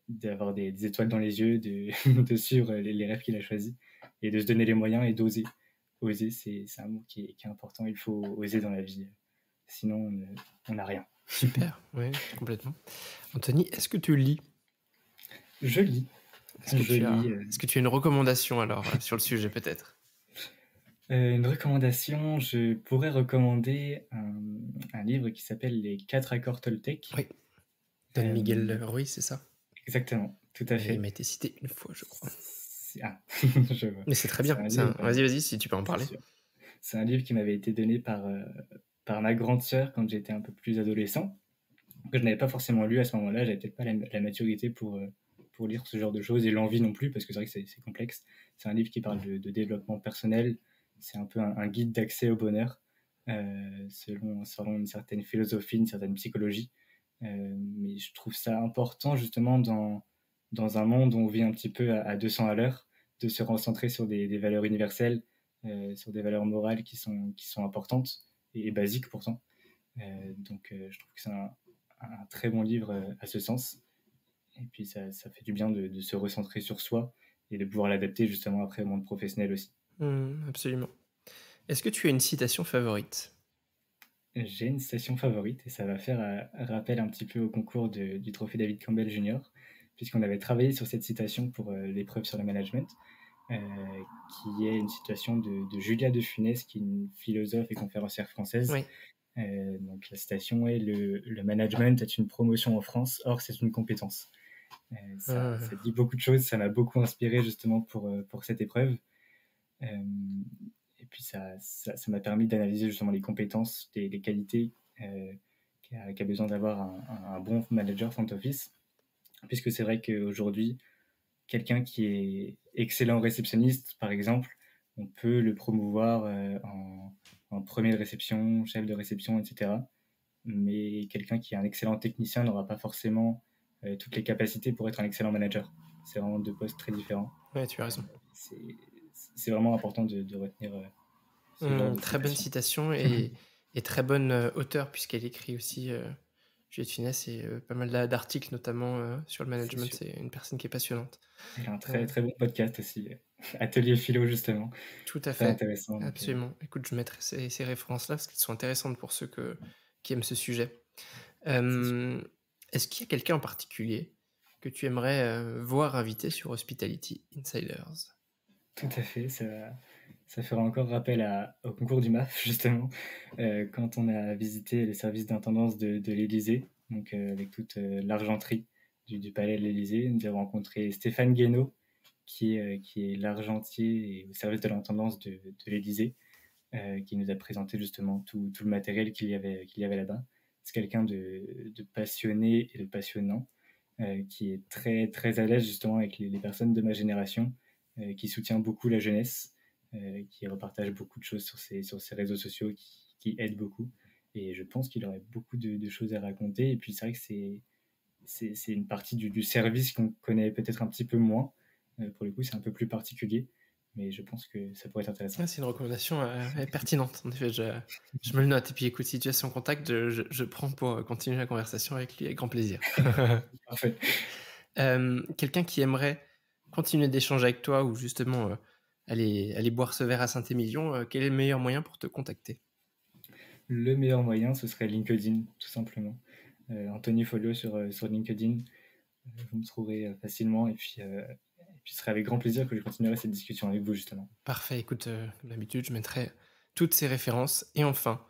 d'avoir des étoiles dans les yeux, de suivre les rêves qu'il a choisis et de se donner les moyens et d'oser. Oser, c'est un mot qui est important, il faut oser dans la vie, sinon on n'a rien. Super, ouais, complètement. Anthony, est-ce que tu lis? Je lis, Est-ce que je tu as lis, est-ce que tu as une recommandation alors, sur le sujet peut-être? une recommandation, je pourrais recommander un livre qui s'appelle Les 4 accords Toltec. Oui, Don Hem, Miguel Ruiz, c'est ça? Exactement, tout à Et il fait. m'a été cité une fois, je crois. Je vois. Mais c'est très C'est bien, un livre, vas-y, si tu peux en bien parler. sûr. C'est un livre qui m'avait été donné par ma grande sœur quand j'étais un peu plus adolescent, que je n'avais pas forcément lu à ce moment-là. J'avais peut-être pas la maturité pour lire ce genre de choses et l'envie non plus, parce que c'est vrai que c'est complexe. C'est un livre qui parle de développement personnel. C'est un peu un guide d'accès au bonheur, selon une certaine philosophie, une certaine psychologie. Mais je trouve ça important justement dans un monde où on vit un petit peu à 200 à l'heure, de se recentrer sur des valeurs universelles, sur des valeurs morales qui sont importantes et basiques pourtant. Donc je trouve que c'est un très bon livre, à ce sens et puis ça fait du bien de se recentrer sur soi et de pouvoir l'adapter justement après au monde professionnel aussi. Mmh, absolument. Est-ce que tu as une citation favorite? J'ai une citation favorite et ça va faire rappel un petit peu au concours du trophée David Campbell Jr., puisqu'on avait travaillé sur cette citation pour l'épreuve sur le management, qui est une citation de Julia de Funès, qui est une philosophe et conférencière française. Oui. Donc la citation est le management est une promotion en France, or c'est une compétence. Ça dit beaucoup de choses, ça m'a beaucoup inspiré justement pour cette épreuve. Et puis ça m'a permis d'analyser justement les compétences, les qualités qu'a besoin d'avoir un bon manager front office. Puisque c'est vrai qu'aujourd'hui, quelqu'un qui est excellent réceptionniste, par exemple, on peut le promouvoir en premier de réception, chef de réception, etc. Mais quelqu'un qui est un excellent technicien n'aura pas forcément toutes les capacités pour être un excellent manager. C'est vraiment deux postes très différents. Ouais, tu as raison. C'est vraiment important de retenir ce genre de très bonne citation et très bonne auteure, puisqu'elle écrit aussi Juliette Funès et pas mal d'articles, notamment sur le management. C'est une personne qui est passionnante. Il y a un très très bon podcast aussi, Atelier Philo, justement. Tout à fait. Intéressant. Absolument. Écoute, je mettrai ces références-là parce qu'elles sont intéressantes pour ceux qui aiment ce sujet. Est-ce qu'il y a quelqu'un en particulier que tu aimerais voir invité sur Hospitality Insiders ? Tout à fait, ça fera encore rappel au concours du MAF, justement, quand on a visité les services d'intendance de l'Élysée, donc avec toute l'argenterie du palais de l'Élysée. Nous avons rencontré Stéphane Guénaud, qui est l'argentier au service de l'intendance de l'Élysée, qui nous a présenté justement tout le matériel qu'il y avait là-bas. C'est quelqu'un de passionné et de passionnant, qui est très, très à l'aise justement avec les personnes de ma génération, qui soutient beaucoup la jeunesse, qui repartage beaucoup de choses sur ses réseaux sociaux, qui aide beaucoup. Et je pense qu'il aurait beaucoup de choses à raconter. Et puis c'est vrai que c'est une partie du service qu'on connaît peut-être un petit peu moins. Pour le coup, c'est un peu plus particulier. Mais je pense que ça pourrait être intéressant. C'est une recommandation pertinente. En effet, je me le note. Et puis écoute, si tu as son contact, je prends pour continuer la conversation avec lui avec grand plaisir. Parfait. Quelqu'un qui aimerait continuer d'échanger avec toi ou justement aller boire ce verre à Saint-Émilion, quel est le meilleur moyen pour te contacter ? Le meilleur moyen, ce serait LinkedIn, tout simplement. Anthony Folio sur LinkedIn. Vous me trouverez facilement. Et puis, ce serait avec grand plaisir que je continuerai cette discussion avec vous, justement. Parfait. Écoute, comme d'habitude, je mettrai toutes ces références. Et enfin,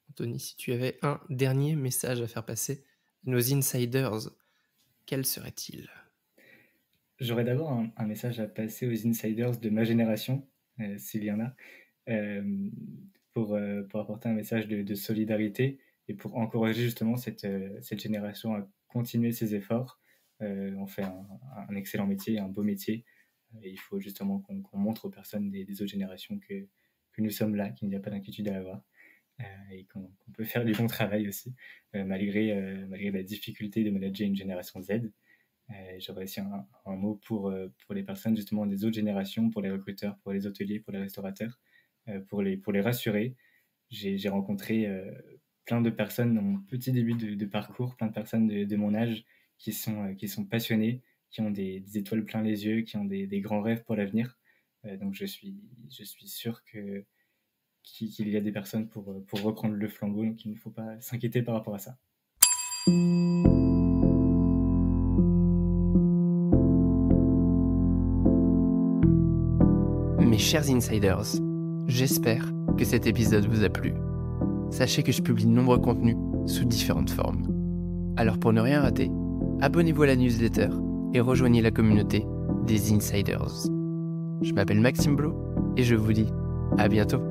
Anthony, si tu avais un dernier message à faire passer à nos insiders, quel serait-il ? J'aurais d'abord un message à passer aux insiders de ma génération, s'il y en a, pour apporter un message de solidarité et pour encourager justement cette génération à continuer ses efforts. On fait un excellent métier, un beau métier. Et il faut justement qu'on montre aux personnes des autres générations que nous sommes là, qu'il n'y a pas d'inquiétude à avoir. Et qu'on peut faire du bon travail aussi, malgré la difficulté de manager une génération Z. J'aurais aussi un mot pour les personnes justement des autres générations, pour les recruteurs, pour les hôteliers, pour les restaurateurs, pour les rassurer. J'ai rencontré plein de personnes dans mon petit début de parcours, plein de personnes de mon âge qui sont passionnées, qui ont des étoiles plein les yeux, qui ont des grands rêves pour l'avenir. Donc je suis sûr qu'il y a des personnes pour reprendre le flambeau, donc il ne faut pas s'inquiéter par rapport à ça. Mes chers insiders, j'espère que cet épisode vous a plu. Sachez que je publie de nombreux contenus sous différentes formes. Alors pour ne rien rater, abonnez-vous à la newsletter et rejoignez la communauté des insiders. Je m'appelle Maxime Blo et je vous dis à bientôt.